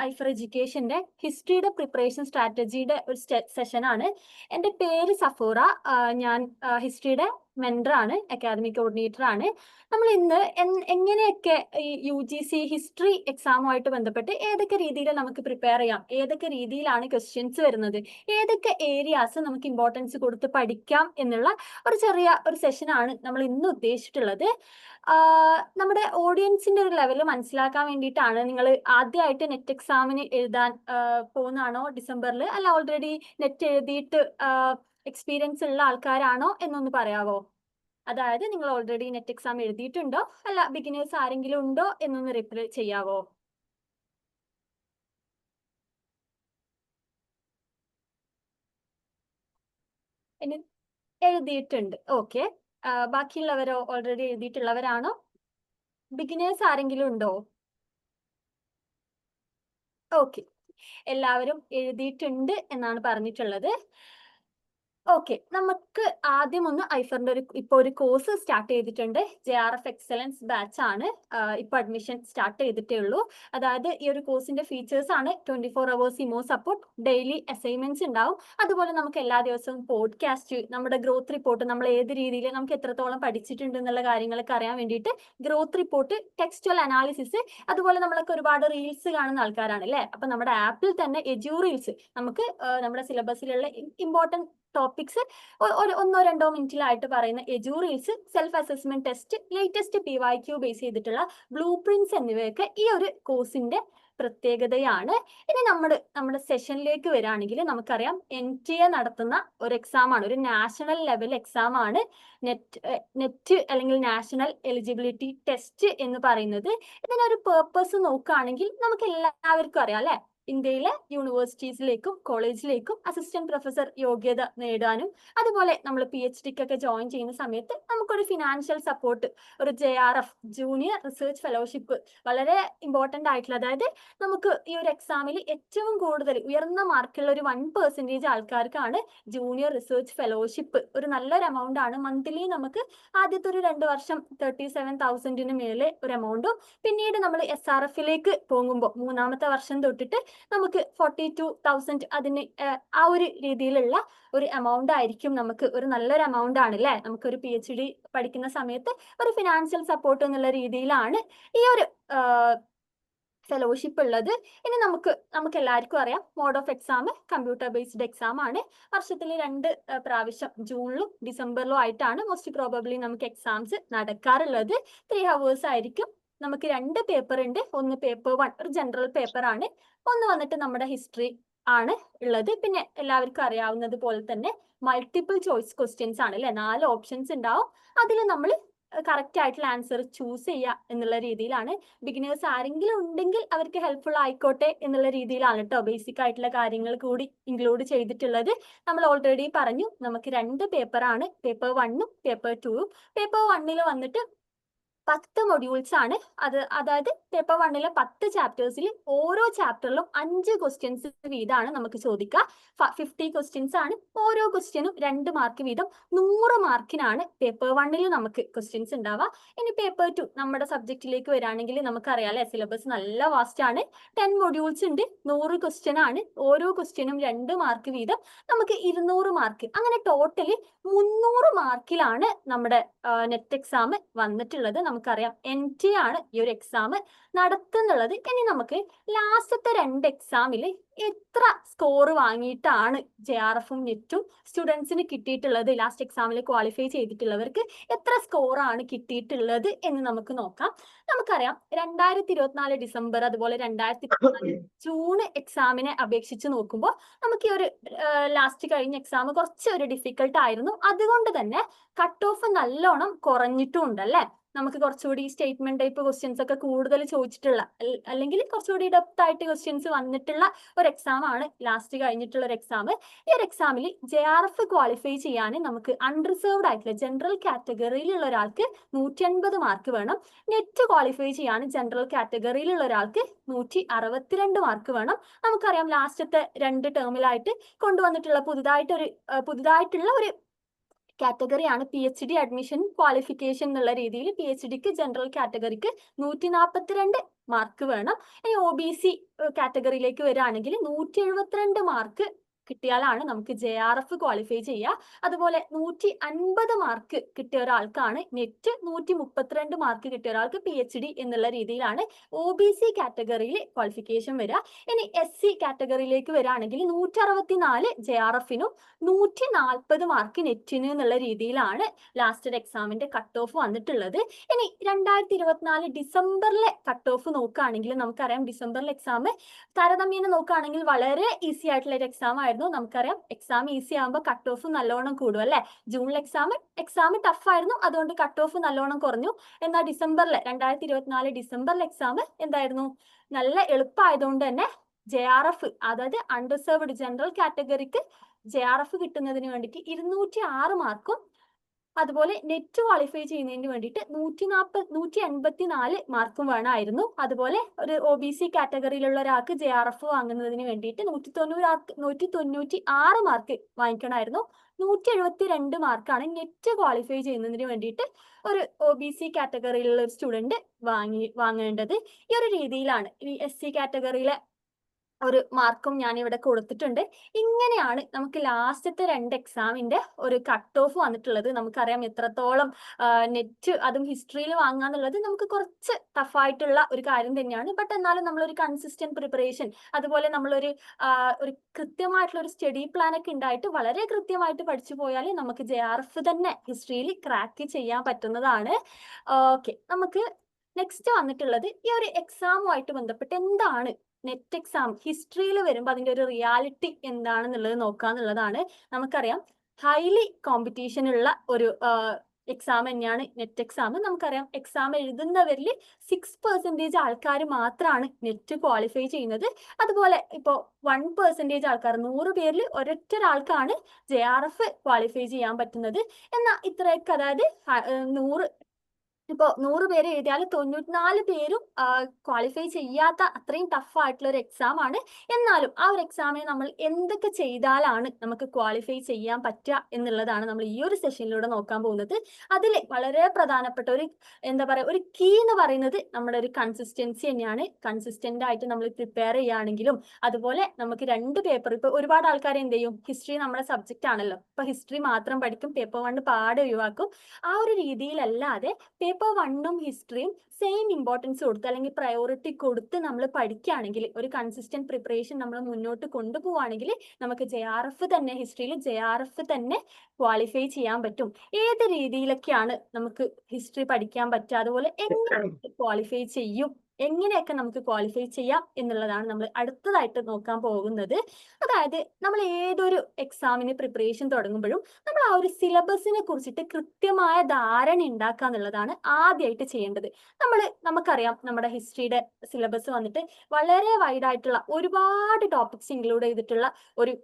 ഐഫർ എഡ്യൂക്കേഷന്റെ ഹിസ്റ്ററിയുടെ preparation സ്ട്രാറ്റജിയുടെ ഒരു സെഷനാണ്. എൻ്റെ പേര് സഫൂറ. ഞാൻ ഹിസ്റ്ററിയുടെ മെൻറ്റർ ആണ്, അക്കാദമിക് കോർഡിനേറ്റർ ആണ്. നമ്മൾ ഇന്ന് എങ്ങനെയൊക്കെ ഈ UGC ഹിസ്റ്ററി എക്സാമുമായിട്ട് ബന്ധപ്പെട്ട് ഏതൊക്കെ രീതിയിൽ നമുക്ക് പ്രിപ്പയർ ചെയ്യാം, ഏതൊക്കെ രീതിയിലാണ് ക്വസ്റ്റ്യൻസ് വരുന്നത്, ഏതൊക്കെ ഏരിയാസ് നമുക്ക് ഇമ്പോർട്ടൻസ് കൊടുത്ത് പഠിക്കാം എന്നുള്ള ഒരു ചെറിയ ഒരു സെഷനാണ് നമ്മൾ ഇന്ന് ഉദ്ദേശിച്ചിട്ടുള്ളത്. നമ്മുടെ ഓഡിയൻസിന്റെ ഒരു ലെവൽ മനസ്സിലാക്കാൻ വേണ്ടിയിട്ടാണ്. നിങ്ങൾ ആദ്യമായിട്ട് നെറ്റ് എക്സാമിന് എഴുതാൻ പോകുന്നതാണോ ഡിസംബറിൽ, അല്ല ഓൾറെഡി നെറ്റ് എഴുതിയിട്ട് എക്സ്പീരിയൻസ് ഉള്ള ആൾക്കാരാണോ എന്നൊന്ന് പറയാവോ? അതായത് നിങ്ങൾ ഓൾറെഡി നെറ്റ് എക്സാം എഴുതിയിട്ടുണ്ടോ, അല്ല ബിഗിനേഴ്സ് ആരെങ്കിലും ഉണ്ടോ എന്നൊന്ന് റിപ്ലൈ ചെയ്യാവോ? ഇനി എഴുതിയിട്ടുണ്ട്. ഓക്കെ. ബാക്കിയുള്ളവരോ ഓൾറെഡി എഴുതിയിട്ടുള്ളവരാണോ? ബിഗിനേഴ്സ് ആരെങ്കിലും ഉണ്ടോ? ഓക്കെ, എല്ലാവരും എഴുതിയിട്ടുണ്ട് എന്നാണ് പറഞ്ഞിട്ടുള്ളത്. ഓക്കെ, നമുക്ക് ആദ്യം ഒന്ന് ഐഫറിന്റെ ഇപ്പൊ ഒരു കോഴ്സ് സ്റ്റാർട്ട് ചെയ്തിട്ടുണ്ട്. JRF എക്സലൻസ് ബാച്ച് ആണ്. ഇപ്പൊ അഡ്മിഷൻ സ്റ്റാർട്ട് ചെയ്തിട്ടേ ഉള്ളൂ. അതായത് ഈ ഒരു കോഴ്സിന്റെ ഫീച്ചേഴ്സ് ആണ് 24 hours IMO support, daily assignments ഉണ്ടാവും. അതുപോലെ നമുക്ക് എല്ലാ ദിവസവും പോഡ്കാസ്റ്റ്, നമ്മുടെ ഗ്രോത്ത് റിപ്പോർട്ട്, നമ്മൾ ഏത് രീതിയിൽ നമുക്ക് എത്രത്തോളം പഠിച്ചിട്ടുണ്ട് എന്നുള്ള കാര്യങ്ങളൊക്കെ അറിയാൻ വേണ്ടിയിട്ട് ഗ്രോത്ത് റിപ്പോർട്ട്, ടെക്സ്റ്റുവൽ അനാലിസിസ്, അതുപോലെ നമ്മളൊക്കെ ഒരുപാട് റീൽസ് കാണുന്ന ആൾക്കാരാണ് അല്ലേ? അപ്പൊ നമ്മുടെ ആപ്പിൽ തന്നെ എജു റീൽസ് നമുക്ക് നമ്മുടെ സിലബസിലുള്ള ഇമ്പോർട്ടൻറ്റ് ടോപ്പിക്സ് ഒന്നോ രണ്ടോ മിനിറ്റിലായിട്ട് പറയുന്ന edu reels, self assessment test, latest PYQ base ചെയ്തിട്ടുള്ള ബ്ലൂ പ്രിന്റ്സ് എന്നിവയൊക്കെ ഈ ഒരു കോഴ്സിന്റെ പ്രത്യേകതയാണ്. ഇനി നമ്മുടെ സെഷനിലേക്ക് വരികയാണെങ്കിൽ നമുക്കറിയാം NTA നടത്തുന്ന ഒരു എക്സാം ആണ്, ഒരു നാഷണൽ ലെവൽ എക്സാം ആണ് നെറ്റ് അല്ലെങ്കിൽ നാഷണൽ എലിജിബിലിറ്റി ടെസ്റ്റ് എന്ന് പറയുന്നത്. ഇതിനൊരു പേർപ്പസ് നോക്കുകയാണെങ്കിൽ നമുക്ക് എല്ലാവർക്കും അറിയാം അല്ലെ, ഇന്ത്യയിലെ യൂണിവേഴ്സിറ്റീസിലേക്കും കോളേജിലേക്കും അസിസ്റ്റന്റ് പ്രൊഫസർ യോഗ്യത നേടാനും, അതുപോലെ നമ്മൾ PhDക്കൊക്കെ ജോയിൻ ചെയ്യുന്ന സമയത്ത് നമുക്കൊരു ഫിനാൻഷ്യൽ സപ്പോർട്ട്, ഒരു JRF ജൂനിയർ റിസർച്ച് ഫെലോഷിപ്പ് വളരെ ഇമ്പോർട്ടന്റ് ആയിട്ടുള്ള, അതായത് നമുക്ക് ഈ ഒരു എക്സാമിൽ ഏറ്റവും കൂടുതൽ ഉയർന്ന മാർക്കുള്ള ഒരു 1% ആൾക്കാർക്കാണ് ജൂനിയർ റിസർച്ച് ഫെലോഷിപ്പ്. ഒരു നല്ലൊരു എമൗണ്ട് ആണ്. മന്ത്ലി നമുക്ക് ആദ്യത്തെ ഒരു 2 വർഷം 37,000 മേലെ ഒരു എമൗണ്ടും, പിന്നീട് നമ്മൾ SRFലേക്ക് പോകുമ്പോൾ മൂന്നാമത്തെ വർഷം തൊട്ടിട്ട് നമുക്ക് 42,000 അതിന് ആ ഒരു രീതിയിലുള്ള ഒരു എമൗണ്ട് ആയിരിക്കും. നമുക്ക് ഒരു നല്ലൊരു എമൗണ്ട് ആണ് അല്ലേ? നമുക്കൊരു PhD പഠിക്കുന്ന സമയത്ത് ഒരു ഫിനാൻഷ്യൽ സപ്പോർട്ട് എന്നുള്ള രീതിയിലാണ് ഈ ഒരു ഫെലോഷിപ്പ് ഉള്ളത്. ഇനി നമുക്ക് എല്ലാവർക്കും അറിയാം mode of exam computer based exam ആണ്. വർഷത്തിൽ 2 പ്രാവശ്യം ജൂണിലും ഡിസംബറിലും ആയിട്ടാണ് മോസ്റ്റ് പ്രോബബ്ലി നമുക്ക് എക്സാംസ് നടക്കാറുള്ളത്. 3 hours ആയിരിക്കും. നമുക്ക് 2 പേപ്പർ ഉണ്ട്. ഒന്ന് പേപ്പർ 1 ഒരു ജനറൽ പേപ്പർ ആണ്, ഒന്ന് വന്നിട്ട് നമ്മുടെ ഹിസ്റ്ററി ആണ് ഉള്ളത്. പിന്നെ എല്ലാവർക്കും അറിയാവുന്നത് പോലെ തന്നെ മൾട്ടിപ്പിൾ ചോയ്സ് ക്വസ്റ്റ്യൻസ് ആണ് അല്ലെ, 4 ഓപ്ഷൻസ് ഉണ്ടാവും. അതിൽ നമ്മൾ കറക്റ്റ് ആയിട്ടുള്ള ആൻസർ ചൂസ് ചെയ്യുക എന്നുള്ള രീതിയിലാണ്. ബിഗിനേഴ്സ് ആരെങ്കിലും ഉണ്ടെങ്കിൽ അവർക്ക് ഹെൽപ്ഫുൾ ആയിക്കോട്ടെ എന്നുള്ള രീതിയിലാണ് കേട്ടോ ബേസിക് ആയിട്ടുള്ള കാര്യങ്ങൾ കൂടി ഇൻക്ലൂഡ് ചെയ്തിട്ടുള്ളത്. നമ്മൾ ഓൾറെഡി പറഞ്ഞു നമുക്ക് 2 പേപ്പറാണ്, പേപ്പർ 1ഉം പേപ്പർ 2ഉം. പേപ്പർ 1ൽ വന്നിട്ട് 10 മൊഡ്യൂൾസ് ആണ്. അതായത് പേപ്പർ 1ലെ 10 ചാപ്റ്റേഴ്സിൽ ഓരോ ചാപ്റ്ററിലും 5 ക്വസ്റ്റ്യൻസ് വീതമാണ് നമുക്ക് ചോദിക്കുക. 50 ക്വസ്റ്റ്യൻസ് ആണ്. ഓരോ ക്വസ്റ്റ്യനും 2 മാർക്ക് വീതം. 100 മാർക്കിനാണ് പേപ്പർ 1ൽ നമുക്ക് ക്വസ്റ്റ്യൻസ് ഉണ്ടാവുക. ഇനി പേപ്പർ 2 നമ്മുടെ സബ്ജക്റ്റിലേക്ക് വരികയാണെങ്കിൽ നമുക്കറിയാം അല്ലെ, സിലബസ് നല്ല വാസ്റ്റ് ആണ്. 10 മൊഡ്യൂൾസ് ഉണ്ട്, 100 ക്വസ്റ്റ്യൻ ആണ്. ഓരോ ക്വസ്റ്റ്യനും 2 മാർക്ക് വീതം, നമുക്ക് 200 മാർക്ക്. അങ്ങനെ ടോട്ടലി 300 മാർക്കിലാണ് നമ്മുടെ നെറ്റ് എക്സാം വന്നിട്ടുള്ളത്. നമുക്കറിയാം NTA ആണ് ഈ ഒരു എക്സാം നടത്തുന്നുള്ളത്. ഇനി നമുക്ക് ലാസ്റ്റത്തെ 2 എക്സാമിൽ എത്ര സ്കോർ വാങ്ങിയിട്ടാണ് JRFും നെറ്റും സ്റ്റുഡൻസിന് കിട്ടിയിട്ടുള്ളത്, ലാസ്റ്റ് എക്സാമിൽ ക്വാളിഫൈ ചെയ്തിട്ടുള്ളവർക്ക് എത്ര സ്കോറാണ് കിട്ടിയിട്ടുള്ളത് എന്ന് നമുക്ക് നോക്കാം. നമുക്കറിയാം 2024 ഡിസംബർ അതുപോലെ 2024 ജൂൺ എക്സാമിനെ അപേക്ഷിച്ച് നോക്കുമ്പോൾ നമുക്ക് ഈ ഒരു ലാസ്റ്റ് കഴിഞ്ഞ എക്സാം കുറച്ചൊരു ഡിഫിക്കൽട്ട് ആയിരുന്നു. അതുകൊണ്ട് തന്നെ കട്ട് ഓഫ് നല്ലോണം കുറഞ്ഞിട്ടും ഉണ്ട് അല്ലെ. നമുക്ക് കുറച്ചുകൂടി സ്റ്റേറ്റ്മെന്റ് ടൈപ്പ് ക്വസ്റ്റ്യൻസ് ഒക്കെ കൂടുതൽ ചോദിച്ചിട്ടുള്ള, അല്ലെങ്കിൽ കുറച്ചുകൂടി ഡെപ്ത് ആയിട്ട് ക്വസ്റ്റ്യൻസ് വന്നിട്ടുള്ള ഒരു എക്സാം ആണ് ലാസ്റ്റ് കഴിഞ്ഞിട്ടുള്ള ഒരു എക്സാം. ഈ ഒരു എക്സാമിൽ JRF ക്വാളിഫൈ ചെയ്യാൻ നമുക്ക് അൺറിസർവ്ഡ് ആയിട്ടുള്ള ജനറൽ കാറ്റഗറിയിലുള്ള ഒരാൾക്ക് 150 മാർക്ക് വേണം. നെറ്റ് ക്വാളിഫൈ ചെയ്യാൻ ജനറൽ കാറ്റഗറിയിലുള്ള ഒരാൾക്ക് 162 മാർക്ക് വേണം. നമുക്കറിയാം ലാസ്റ്റത്തെ 2 ടേമിലായിട്ട് കൊണ്ടുവന്നിട്ടുള്ള പുതുതായിട്ടുള്ള ഒരു കാറ്റഗറിയാണ് PhD അഡ്മിഷൻ ക്വാളിഫിക്കേഷൻ എന്നുള്ള രീതിയിൽ PhDക്ക് ജനറൽ കാറ്റഗറിക്ക് 142 മാർക്ക് വേണം. ഇനി OBC കാറ്റഗറിയിലേക്ക് വരികയാണെങ്കിൽ 172 മാർക്ക് കിട്ടിയാലാണ് നമുക്ക് JRF ക്വാളിഫൈ ചെയ്യുക. അതുപോലെ 150 മാർക്ക് കിട്ടിയ ഒരാൾക്കാണ് നെറ്റ്, 132 മാർക്ക് കിട്ടിയ ഒരാൾക്ക് PhD എന്നുള്ള രീതിയിലാണ് OBC കാറ്റഗറിയിൽ ക്വാളിഫിക്കേഷൻ വരിക. ഇനി SC കാറ്റഗറിയിലേക്ക് വരികയാണെങ്കിൽ 164 JRFനും 140 മാർക്ക് നെറ്റിന് എന്നുള്ള രീതിയിലാണ് ലാസ്റ്റ് എക്സാമിന്റെ കട്ട് ഓഫ് വന്നിട്ടുള്ളത്. ഇനി 2024 ഡിസംബറിലെ കട്ട് ഓഫ് നോക്കുകയാണെങ്കിൽ നമുക്കറിയാം ഡിസംബറിലെ എക്സാം താരതമ്യേന നോക്കുകയാണെങ്കിൽ വളരെ ഈസി ആയിട്ടുള്ള ഒരു എക്സാം ആയിരുന്നു. നമുക്കറിയാം എക്സാം ഈസി ആകുമ്പോൾ കട്ട് ഓഫ് നല്ലോണം കൂടും അല്ലെ. ജൂണിലെ എക്സാം ടഫ് ആയിരുന്നു, അതുകൊണ്ട് കട്ട് ഓഫ് നല്ലോണം കുറഞ്ഞു. എന്നാൽ 2024 ഡിസംബറിലെ എക്സാം എന്തായിരുന്നു, നല്ല എളുപ്പമായതുകൊണ്ട് തന്നെ JRF അതായത് അൺറിസർവ്ഡ് ജനറൽ കാറ്റഗറിക്ക് JRF കിട്ടുന്നതിന് വേണ്ടിയിട്ട് 206 മാർക്കും അതുപോലെ നെറ്റ് ക്വാളിഫൈ ചെയ്യുന്നതിന് വേണ്ടിയിട്ട് 184 മാർക്കും വേണമായിരുന്നു. അതുപോലെ ഒരു OBC കാറ്റഗറിയിലുള്ള ഒരാൾക്ക് JRF വാങ്ങുന്നതിന് വേണ്ടിയിട്ട് 196 മാർക്ക് വാങ്ങിക്കണമായിരുന്നു. 172 മാർക്കാണ് നെറ്റ് ക്വാളിഫൈ ചെയ്യുന്നതിന് വേണ്ടിയിട്ട് ഒരു OBC കാറ്റഗറിയിലുള്ള ഒരു സ്റ്റുഡന്റ് വാങ്ങേണ്ടത്. ഈ ഒരു രീതിയിലാണ് ഈ SC കാറ്റഗറിയിലെ ഒരു മാർക്കും ഞാൻ ഇവിടെ കൊടുത്തിട്ടുണ്ട്. ഇങ്ങനെയാണ് നമുക്ക് ലാസ്റ്റത്തെ 2 എക്സാമിന്റെ ഒരു കട്ട് ഓഫ് വന്നിട്ടുള്ളത്. നമുക്കറിയാം എത്രത്തോളം നെറ്റ് അതും ഹിസ്റ്ററിയിൽ വാങ്ങാന്നുള്ളത് നമുക്ക് കുറച്ച് ടഫായിട്ടുള്ള ഒരു കാര്യം തന്നെയാണ്. ബട്ട് എന്നാലും നമ്മളൊരു കൺസിസ്റ്റന്റ് പ്രിപ്പറേഷൻ, അതുപോലെ നമ്മളൊരു കൃത്യമായിട്ടുള്ള ഒരു സ്റ്റഡി പ്ലാൻ ഒക്കെ ഉണ്ടായിട്ട് വളരെ കൃത്യമായിട്ട് പഠിച്ചു പോയാൽ നമുക്ക് JRF തന്നെ ഹിസ്റ്ററിയിൽ ക്രാക്ക് ചെയ്യാൻ പറ്റുന്നതാണ്. ഓക്കെ, നമുക്ക് നെക്സ്റ്റ് വന്നിട്ടുള്ളത് ഈ ഒരു എക്സാമുമായിട്ട് ബന്ധപ്പെട്ട് എന്താണ് നെറ്റ് എക്സാം ഹിസ്റ്ററിയിൽ വരുമ്പോൾ അതിന്റെ ഒരു റിയാലിറ്റി എന്താണെന്നുള്ളത് നോക്കാന്നുള്ളതാണ്. നമുക്കറിയാം ഹൈലി കോമ്പറ്റീഷൻ ഉള്ള ഒരു എക്സാം തന്നെയാണ് നെറ്റ് എക്സാം. നമുക്കറിയാം എക്സാം എഴുതുന്നവരിൽ 6% ആൾക്കാർ മാത്രമാണ് നെറ്റ് ക്വാളിഫൈ ചെയ്യുന്നത്. അതുപോലെ ഇപ്പോൾ 1% ആൾക്കാർ, 100 പേരിൽ ഒരൊറ്റ ഒരാൾക്കാണ് JRF ക്വാളിഫൈ ചെയ്യാൻ പറ്റുന്നത്. എന്നാൽ ഇത്രയൊക്കെ, അതായത് 100 പേര് എഴുതിയാൽ 94 പേരും ക്വാളിഫൈ ചെയ്യാത്ത അത്രയും ടഫ് ആയിട്ടുള്ള ഒരു എക്സാം ആണ്. എന്നാലും ആ ഒരു എക്സാമിന് നമ്മൾ എന്തൊക്കെ ചെയ്താലാണ് നമുക്ക് ക്വാളിഫൈ ചെയ്യാൻ പറ്റുക എന്നുള്ളതാണ് നമ്മൾ ഈ ഒരു സെഷനിലൂടെ നോക്കാൻ പോകുന്നത്. അതിൽ വളരെ പ്രധാനപ്പെട്ട ഒരു ഒരു കീ എന്ന് പറയുന്നത് നമ്മുടെ ഒരു കൺസിസ്റ്റൻസി തന്നെയാണ്. കൺസിസ്റ്റന്റ് ആയിട്ട് നമ്മൾ പ്രിപ്പയർ ചെയ്യുകയാണെങ്കിലും, അതുപോലെ നമുക്ക് 2 പേപ്പർ, ഇപ്പൊ ഒരുപാട് ആൾക്കാർ എന്ത് ചെയ്യും, ഹിസ്റ്ററി നമ്മുടെ സബ്ജക്റ്റ് ആണല്ലോ, ഇപ്പൊ ഹിസ്റ്ററി മാത്രം പഠിക്കും, പേപ്പർ 1 പാടെ ഒഴിവാക്കും. ആ ഒരു രീതിയിലല്ലാതെ പേപ്പർ 1ഉം ഹിസ്റ്ററിയും സെയിം ഇമ്പോർട്ടൻസ് കൊടുത്ത് അല്ലെങ്കിൽ പ്രയോറിറ്റി കൊടുത്ത് നമ്മൾ പഠിക്കുകയാണെങ്കിൽ, ഒരു കൺസിസ്റ്റന്റ് പ്രിപ്പറേഷൻ നമ്മൾ മുന്നോട്ട് കൊണ്ടുപോവുകയാണെങ്കിൽ നമുക്ക് JRF തന്നെ, ഹിസ്റ്ററിയിൽ JRF തന്നെ ക്വാളിഫൈ ചെയ്യാൻ പറ്റും. ഏത് രീതിയിലൊക്കെയാണ് നമുക്ക് ഹിസ്റ്ററി പഠിക്കാൻ പറ്റുക, അതുപോലെ എങ്ങനെ ക്വാളിഫൈ ചെയ്യും, എങ്ങനെയൊക്കെ നമുക്ക് ക്വാളിഫൈ ചെയ്യാം എന്നുള്ളതാണ് നമ്മൾ അടുത്തതായിട്ട് നോക്കാൻ പോകുന്നത്. അതായത് നമ്മൾ ഏതൊരു എക്സാമിന് പ്രിപ്പറേഷൻ തുടങ്ങുമ്പോഴും നമ്മൾ ആ ഒരു സിലബസിനെ കുറിച്ചിട്ട് കൃത്യമായ ധാരണ ഉണ്ടാക്കുക എന്നുള്ളതാണ് ആദ്യമായിട്ട് ചെയ്യേണ്ടത്. നമുക്കറിയാം നമ്മുടെ ഹിസ്റ്ററിയുടെ സിലബസ് വന്നിട്ട് വളരെ വൈഡ് ആയിട്ടുള്ള ഒരുപാട് ടോപ്പിക്സ് ഇൻക്ലൂഡ് ചെയ്തിട്ടുള്ള ഒരു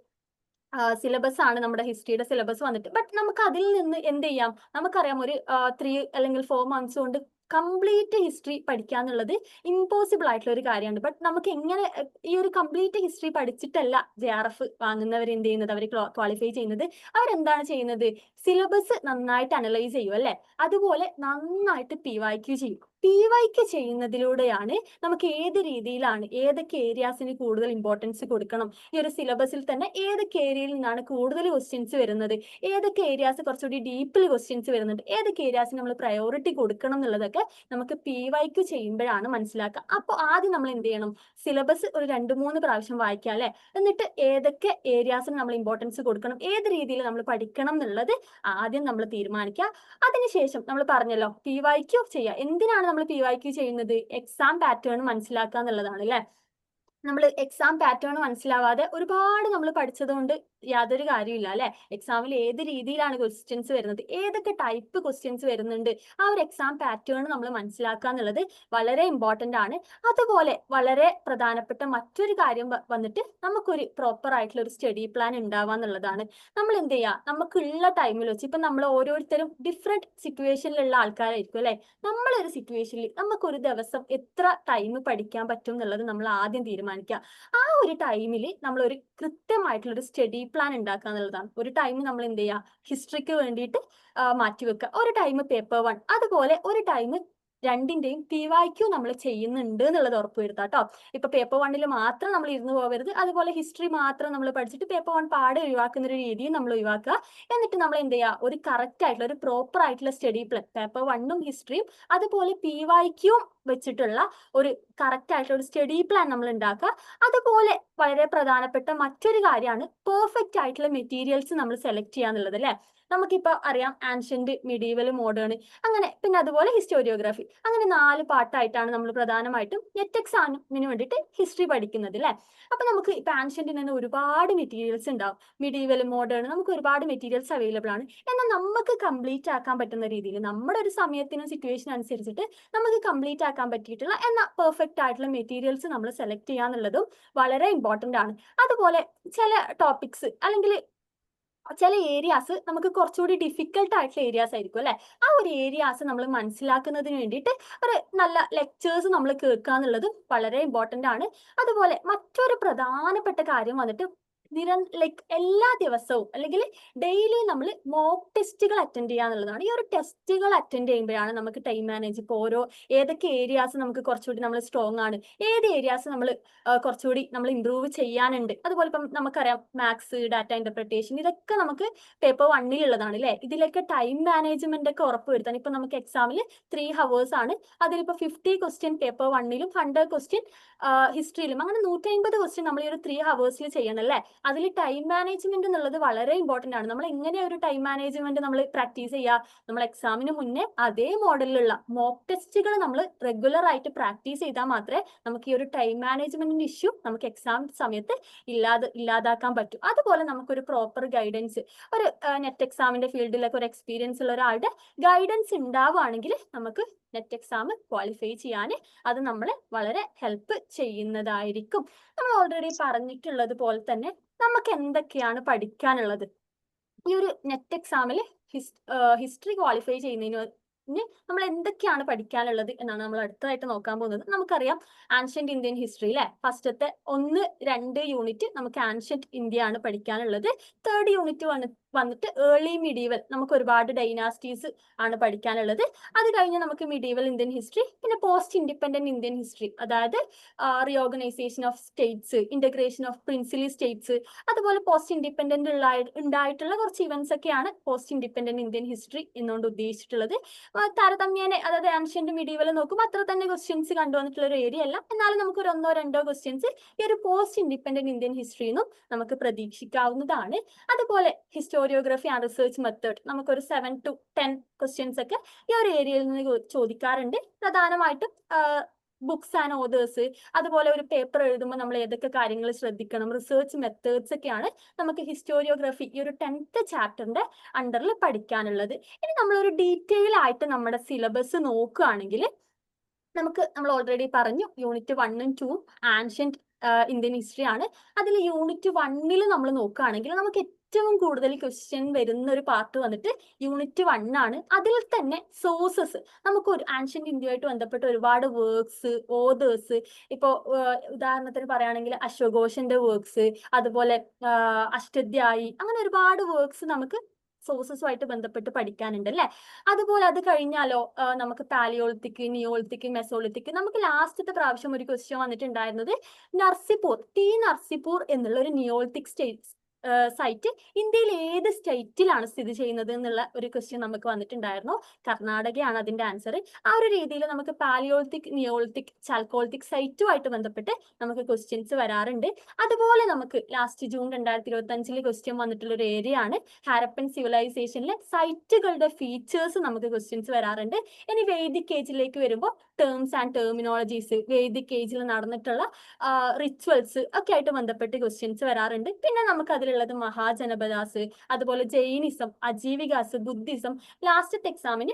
സിലബസ് ആണ് നമ്മുടെ ഹിസ്റ്ററിയുടെ സിലബസ് വന്നിട്ട്. ബട്ട് നമുക്ക് അതിൽ നിന്ന് എന്ത് ചെയ്യാം, നമുക്കറിയാം ഒരു 3 അല്ലെങ്കിൽ 4 മന്ത്സ് കൊണ്ട് കംപ്ലീറ്റ് ഹിസ്റ്ററി പഠിക്കുക എന്നുള്ളത് ഇമ്പോസിബിൾ ആയിട്ടുള്ള ഒരു കാര്യമാണ്. ബട്ട് നമുക്ക് എങ്ങനെ ഈ ഒരു കംപ്ലീറ്റ് ഹിസ്റ്ററി പഠിച്ചിട്ടല്ല JRF വാങ്ങുന്നവർ എന്ത് ചെയ്യുന്നത്, അവർ ക്വാളിഫൈ ചെയ്യുന്നത്, അവരെന്താണ് ചെയ്യുന്നത്, സിലബസ് നന്നായിട്ട് അനലൈസ് ചെയ്യും അല്ലെ. അതുപോലെ നന്നായിട്ട് PYQ ചെയ്യും. PYQ ചെയ്യുന്നതിലൂടെയാണ് നമുക്ക് ഏത് രീതിയിലാണ്, ഏതൊക്കെ ഏരിയാസിന് കൂടുതൽ ഇമ്പോർട്ടൻസ് കൊടുക്കണം, ഈ ഒരു സിലബസിൽ തന്നെ ഏതൊക്കെ ഏരിയയിൽ നിന്നാണ് കൂടുതൽ ക്വസ്റ്റ്യൻസ് വരുന്നത്, ഏതൊക്കെ ഏരിയാസ് കുറച്ചുകൂടി ഡീപ്പിൽ ക്വസ്റ്റ്യൻസ് വരുന്നുണ്ട്, ഏതൊക്കെ ഏരിയാസിന് നമ്മൾ പ്രയോറിറ്റി കൊടുക്കണം എന്നുള്ളതൊക്കെ നമുക്ക് PYQ ചെയ്യുമ്പോഴാണ് മനസ്സിലാക്കുക. അപ്പോൾ ആദ്യം നമ്മൾ എന്ത് ചെയ്യണം, സിലബസ് ഒരു 2-3 പ്രാവശ്യം വായിക്കുക അല്ലെ. എന്നിട്ട് ഏതൊക്കെ ഏരിയാസിന് നമ്മൾ ഇമ്പോർട്ടൻസ് കൊടുക്കണം, ഏത് രീതിയിൽ നമ്മൾ പഠിക്കണം എന്നുള്ളത് ആദ്യം നമ്മൾ തീരുമാനിക്കുക. അതിനുശേഷം നമ്മൾ പറഞ്ഞല്ലോ PYQ ചെയ്യുക. എന്തിനാണ് നമ്മൾ PYQ ചെയ്യുന്നത്, എക്സാം പാറ്റേൺ മനസ്സിലാക്കുക എന്നുള്ളതാണ് അല്ലെ. നമ്മൾ എക്സാം പാറ്റേൺ മനസ്സിലാവാതെ ഒരുപാട് നമ്മൾ പഠിച്ചത് കൊണ്ട് യാതൊരു കാര്യമില്ല അല്ലെ. എക്സാമിൽ ഏത് രീതിയിലാണ് ക്വസ്റ്റ്യൻസ് വരുന്നത്, ഏതൊക്കെ ടൈപ്പ് ക്വസ്റ്റ്യൻസ് വരുന്നുണ്ട്, ആ ഒരു എക്സാം പാറ്റേൺ നമ്മൾ മനസ്സിലാക്കുക എന്നുള്ളത് വളരെ ഇമ്പോർട്ടന്റ് ആണ്. അതുപോലെ വളരെ പ്രധാനപ്പെട്ട മറ്റൊരു കാര്യം വന്നിട്ട് നമുക്കൊരു പ്രോപ്പർ ആയിട്ടുള്ള ഒരു സ്റ്റഡി പ്ലാൻ ഉണ്ടാവുക എന്നുള്ളതാണ്. നമ്മൾ എന്ത് ചെയ്യുക, നമുക്കുള്ള ടൈമിൽ വെച്ച്, ഇപ്പൊ നമ്മൾ ഓരോരുത്തരും ഡിഫറെന്റ് സിറ്റുവേഷനിലുള്ള ആൾക്കാരായിരിക്കും അല്ലെ. നമ്മളൊരു സിറ്റുവേഷനിൽ നമുക്കൊരു ദിവസം എത്ര ടൈം പഠിക്കാൻ പറ്റും എന്നുള്ളത് നമ്മൾ ആദ്യം തീരുമാനിക്കുക. ആ ഒരു ടൈമിൽ നമ്മൾ ഒരു കൃത്യമായിട്ടുള്ള ഒരു സ്റ്റഡി പ്ലാൻ ഉണ്ടാക്കുക എന്നുള്ളതാണ്. ഒരു ടൈം നമ്മൾ എന്ത് ചെയ്യുക, ഹിസ്റ്ററിക്ക് വേണ്ടിയിട്ട് മാറ്റിവെക്കുക, ഒരു ടൈം പേപ്പർ 1, അതുപോലെ ഒരു ടൈം രണ്ടിന്റെയും PYQ നമ്മൾ ചെയ്യുന്നുണ്ട് എന്നുള്ളത് ഉറപ്പുവരുത്താം കേട്ടോ. ഇപ്പൊ പേപ്പർ 1 മാത്രം നമ്മൾ ഇരുന്ന് പോകരുത്, അതുപോലെ ഹിസ്റ്ററി മാത്രം നമ്മൾ പഠിച്ചിട്ട് പേപ്പർ 1 പാടെ ഒഴിവാക്കുന്ന ഒരു രീതിയും നമ്മൾ ഒഴിവാക്കുക. എന്നിട്ട് നമ്മൾ എന്ത് ചെയ്യുക, ഒരു കറക്റ്റ് ആയിട്ടുള്ള ഒരു പ്രോപ്പർ ആയിട്ടുള്ള സ്റ്റഡി പ്ലാൻ പേപ്പർ 1ഉം ഹിസ്റ്ററിയും അതുപോലെ PYQ വെച്ചിട്ടുള്ള ഒരു കറക്റ്റ് ആയിട്ടുള്ള ഒരു സ്റ്റഡി പ്ലാൻ നമ്മൾ ഉണ്ടാക്കുക. അതുപോലെ വളരെ പ്രധാനപ്പെട്ട മറ്റൊരു കാര്യമാണ് പെർഫെക്റ്റ് ആയിട്ടുള്ള മെറ്റീരിയൽസ് നമ്മൾ സെലക്ട് ചെയ്യാന്നുള്ളത് അല്ലെ. നമുക്കിപ്പോ അറിയാം ആൻഷ്യന്റ്, മിഡീവൽ, മോഡേൺ, അങ്ങനെ പിന്നെ അതുപോലെ ഹിസ്റ്റോറിയോഗ്രാഫി, അങ്ങനെ 4 പാർട്ടായിട്ടാണ് നമ്മൾ പ്രധാനമായിട്ടും നെറ്റ് എക്സാമിന് വേണ്ടിയിട്ട് ഹിസ്റ്ററി പഠിക്കുന്നത് അല്ലെ. അപ്പൊ നമുക്ക് ഇപ്പൊ ആൻഷ്യന്റിൽ നിന്ന് ഒരുപാട് മെറ്റീരിയൽസ് ഉണ്ടാവും, മിഡീവൽ, മോഡേൺ, നമുക്ക് ഒരുപാട് മെറ്റീരിയൽസ് അവൈലബിൾ ആണ്. എന്നാൽ നമുക്ക് കംപ്ലീറ്റ് ആക്കാൻ പറ്റുന്ന രീതിയിൽ നമ്മുടെ ഒരു സമയത്തിനും സിറ്റുവേഷൻ അനുസരിച്ചിട്ട് നമുക്ക് കംപ്ലീറ്റ് ആക്കാൻ പറ്റിയിട്ടുള്ള എന്നാൽ പെർഫെക്റ്റ് ആയിട്ടുള്ള മെറ്റീരിയൽസ് നമ്മൾ സെലക്ട് ചെയ്യാന്നുള്ളതും വളരെ ഇമ്പോർട്ടന്റ് ആണ്. അതുപോലെ ചില ടോപ്പിക്സ് അല്ലെങ്കിൽ ചില ഏരിയാസ് നമുക്ക് കുറച്ചുകൂടി ഡിഫിക്കൽട്ട് ആയിട്ടുള്ള ഏരിയാസ് ആയിരിക്കും അല്ലെ. ആ ഒരു ഏരിയാസ് നമ്മൾ മനസ്സിലാക്കുന്നതിന് വേണ്ടിയിട്ട് ഒരു നല്ല ലെക്ചേഴ്സ് നമ്മൾ കേൾക്കുക എന്നുള്ളത് വളരെ ഇമ്പോർട്ടന്റ് ആണ്. അതുപോലെ മറ്റൊരു പ്രധാനപ്പെട്ട കാര്യം വന്നിട്ട് എല്ലാ ദിവസവും അല്ലെങ്കിൽ ഡെയിലി നമ്മൾ മോക്ക് ടെസ്റ്റുകൾ അറ്റൻഡ് ചെയ്യുക എന്നുള്ളതാണ്. ഈ ഒരു ടെസ്റ്റുകൾ അറ്റൻഡ് ചെയ്യുമ്പോഴാണ് നമുക്ക് ടൈം മാനേജ്, ഇപ്പോൾ ഏതൊക്കെ ഏരിയാസ് നമുക്ക് കുറച്ചുകൂടി നമ്മൾ സ്ട്രോങ് ആണ്, ഏത് ഏരിയാസ് നമ്മൾ കുറച്ചുകൂടി നമ്മൾ ഇമ്പ്രൂവ് ചെയ്യാനുണ്ട്. അതുപോലെ ഇപ്പം നമുക്കറിയാം മാത്സ്, ഡാറ്റ ഇന്റർപ്രിട്ടേഷൻ, ഇതൊക്കെ നമുക്ക് പേപ്പർ 1 ഉള്ളതാണ് അല്ലെ. ഇതിലൊക്കെ ടൈം മാനേജ്മെന്റ് ഒക്കെ ഉറപ്പുവരുത്താൻ ഇപ്പൊ നമുക്ക് എക്സാമിൽ 3 hours ആണ്, അതിലിപ്പോ 50 ക്വസ്റ്റ്യൻ പേപ്പർ 1 100 ക്വസ്റ്റ്യൻ ഹിസ്റ്ററിയിലും, അങ്ങനെ 150 ക്വസ്റ്റ്യൻ നമ്മൾ ഈ ഒരു 3 hours ചെയ്യണം അല്ലെ. അതിൽ ടൈം മാനേജ്മെന്റ് എന്നുള്ളത് വളരെ ഇമ്പോർട്ടന്റ് ആണ്. നമ്മൾ എങ്ങനെ ഒരു ടൈം മാനേജ്മെന്റ് നമ്മൾ പ്രാക്ടീസ് ചെയ്യുക, നമ്മൾ എക്സാമിന് മുന്നേ അതേ മോഡലിലുള്ള മോക്ക് ടെസ്റ്റുകൾ നമ്മൾ റെഗുലർ ആയിട്ട് പ്രാക്ടീസ് ചെയ്താൽ മാത്രമേ നമുക്ക് ഈ ഒരു ടൈം മാനേജ്മെന്റിന്റെ ഇഷ്യൂ നമുക്ക് എക്സാം സമയത്ത് ഇല്ലാതാക്കാൻ പറ്റും. അതുപോലെ നമുക്കൊരു പ്രോപ്പർ ഗൈഡൻസ്, ഒരു നെറ്റ് എക്സാമിന്റെ ഫീൽഡിലൊക്കെ ഒരു എക്സ്പീരിയൻസ് ഉള്ള ഒരാളുടെ ഗൈഡൻസ് ഉണ്ടാവുകയാണെങ്കിൽ നമുക്ക് നെറ്റ് എക്സാം ക്വാളിഫൈ ചെയ്യാൻ അത് നമ്മളെ വളരെ ഹെൽപ്പ് ചെയ്യുന്നതായിരിക്കും. നമ്മൾ ഓൾറെഡി പറഞ്ഞിട്ടുള്ളത് പോലെ തന്നെ നമുക്ക് എന്തൊക്കെയാണ് പഠിക്കാനുള്ളത് ഈ ഒരു നെറ്റ് എക്സാമിൽ ഹിസ്റ്ററി ക്വാളിഫൈ ചെയ്യുന്നതിന് നമ്മൾ എന്തൊക്കെയാണ് പഠിക്കാനുള്ളത് എന്നാണ് നമ്മൾ അടുത്തതായിട്ട് നോക്കാൻ പോകുന്നത്. നമുക്കറിയാം ആൻഷ്യന്റ് ഇന്ത്യൻ ഹിസ്റ്ററി അല്ലെ, ഫസ്റ്റത്തെ 1-2 യൂണിറ്റ് നമുക്ക് ആൻഷ്യന്റ് ഇന്ത്യ ആണ് പഠിക്കാനുള്ളത്. 3rd യൂണിറ്റ് വന്നിട്ട് ഏർലി മിഡീവൽ, നമുക്ക് ഒരുപാട് ഡൈനാസ്റ്റീസ് ആണ് പഠിക്കാനുള്ളത്. അത് കഴിഞ്ഞ് നമുക്ക് മിഡീവൽ ഇന്ത്യൻ ഹിസ്റ്ററി, പിന്നെ പോസ്റ്റ് ഇൻഡിപെൻഡന്റ് ഇന്ത്യൻ ഹിസ്റ്ററി, അതായത് reorganisation of States, integration of princely States, അതുപോലെ പോസ്റ്റ് ഇൻഡിപെൻഡന്റ് ഉണ്ടായിട്ടുള്ള കുറച്ച് ഇവന്റ്സ് ഒക്കെയാണ് പോസ്റ്റ് ഇൻഡിപെൻഡന്റ് ഇന്ത്യൻ ഹിസ്റ്ററി എന്നുകൊണ്ട് ഉദ്ദേശിച്ചിട്ടുള്ളത്. താരതമ്യേന അതായത് ആൻഷ്യന്റ് മിഡീവൽ നോക്കുമ്പോൾ അത്ര തന്നെ ക്വസ്റ്റ്യൻസ് കണ്ടുവന്നിട്ടുള്ള ഒരു ഏരിയ അല്ല, എന്നാലും നമുക്ക് ഒരു 1-2 ക്വസ്റ്റ്യൻസ് ഈ ഒരു പോസ്റ്റ് ഇൻഡിപെൻഡന്റ് ഇന്ത്യൻ ഹിസ്റ്ററിന്നും നമുക്ക് പ്രതീക്ഷിക്കാവുന്നതാണ്. അതുപോലെ ഹിസ്റ്റോറിയോഗ്രഫി ആൻഡ് റിസർച്ച് മെത്തേഡ് നമുക്കൊരു 7 to 10 ക്വസ്റ്റ്യൻസ് ഒക്കെ ഈ ഒരു ഏരിയയിൽ നിന്ന് ചോദിക്കാറുണ്ട്. പ്രധാനമായിട്ടും ബുക്സ് ആൻഡ് ഓതേഴ്സ്, അതുപോലെ ഒരു പേപ്പർ എഴുതുമ്പോൾ നമ്മൾ ഏതൊക്കെ കാര്യങ്ങൾ ശ്രദ്ധിക്കണം, റിസർച്ച് മെത്തേഡ്സ് ഒക്കെയാണ് നമുക്ക് ഹിസ്റ്റോറിയോഗ്രഫി ഈ ഒരു 10th ചാപ്റ്ററിന്റെ അണ്ടറിൽ പഠിക്കാനുള്ളത്. ഇനി നമ്മളൊരു ഡീറ്റെയിൽ ആയിട്ട് നമ്മുടെ സിലബസ് നോക്കുകയാണെങ്കിൽ നമ്മൾ ഓൾറെഡി പറഞ്ഞു യൂണിറ്റ് 1ഉം 2ഉം ആൻഷ്യന്റ് ഇന്ത്യൻ ഹിസ്റ്ററി ആണ്. അതിൽ യൂണിറ്റ് 1 നമ്മൾ നോക്കുകയാണെങ്കിൽ നമുക്ക് ഏറ്റവും കൂടുതൽ ക്വസ്റ്റ്യൻ വരുന്ന ഒരു പാർട്ട് വന്നിട്ട് യൂണിറ്റ് 1 ആണ്. അതിൽ തന്നെ സോഴ്സസ്, നമുക്ക് ഒരു ആൻഷ്യന്റ് ഇന്ത്യയുമായിട്ട് ബന്ധപ്പെട്ട ഒരുപാട് വർക്ക്സ്, ഓതേഴ്സ്, ഇപ്പോൾ ഉദാഹരണത്തിന് പറയുകയാണെങ്കിൽ അശ്വഘോഷന്റെ വർക്ക്സ്, അതുപോലെ അഷ്ടധ്യായി, അങ്ങനെ ഒരുപാട് വർക്ക്സ് നമുക്ക് സോഴ്സസുമായിട്ട് ബന്ധപ്പെട്ട് പഠിക്കാനുണ്ട് അല്ലെ. അതുപോലെ അത് കഴിഞ്ഞാലോ നമുക്ക് പാലിയോളിത്തിക്, നിയോളിത്തിക്, മെസോളിത്തിക്, നമുക്ക് ലാസ്റ്റത്തെ പ്രാവശ്യം ഒരു ക്വസ്റ്റ്യൻ വന്നിട്ടുണ്ടായിരുന്നത് നർസിപൂർ, നർസിപൂർ എന്നുള്ള ഒരു നിയോളിത്തിക് സൈറ്റ് ഇന്ത്യയിൽ ഏത് സ്റ്റേറ്റിലാണ് സ്ഥിതി ചെയ്യുന്നത് എന്നുള്ള ഒരു ക്വസ്റ്റ്യൻ നമുക്ക് വന്നിട്ടുണ്ടായിരുന്നു. കർണാടകയാണ് അതിന്റെ ആൻസർ. ആ ഒരു രീതിയിൽ നമുക്ക് പാലിയോളിത്തിക്, നിയോളിത്തിക്, ചാൽക്കോളിത്തിക് സൈറ്റുമായിട്ട് ബന്ധപ്പെട്ട് നമുക്ക് ക്വസ്റ്റ്യൻസ് വരാറുണ്ട്. അതുപോലെ നമുക്ക് ലാസ്റ്റ് ജൂൺ 2025 ക്വസ്റ്റ്യൻ വന്നിട്ടുള്ള ഒരു ഏരിയ ആണ് ഹാരപ്പൻ സിവിലൈസേഷനിലെ സൈറ്റുകളുടെ ഫീച്ചേഴ്സ് നമുക്ക് ക്വസ്റ്റ്യൻസ് വരാറുണ്ട്. ഇനി വേദിക് ഏജിലേക്ക് വരുമ്പോൾ ടേംസ് ആൻഡ് ടെർമിനോളജീസ്, വേദിക് ഏജിൽ നടന്നിട്ടുള്ള റിച്വൽസ് ഒക്കെ ആയിട്ട് ബന്ധപ്പെട്ട് ക്വസ്റ്റ്യൻസ് വരാറുണ്ട്. പിന്നെ നമുക്ക് അതിലുള്ളത് മഹാജനപദാസ്, അതുപോലെ ജൈനിസം, അജീവികാസ്, ബുദ്ധിസം. ലാസ്റ്റത്തെ എക്സാമിന്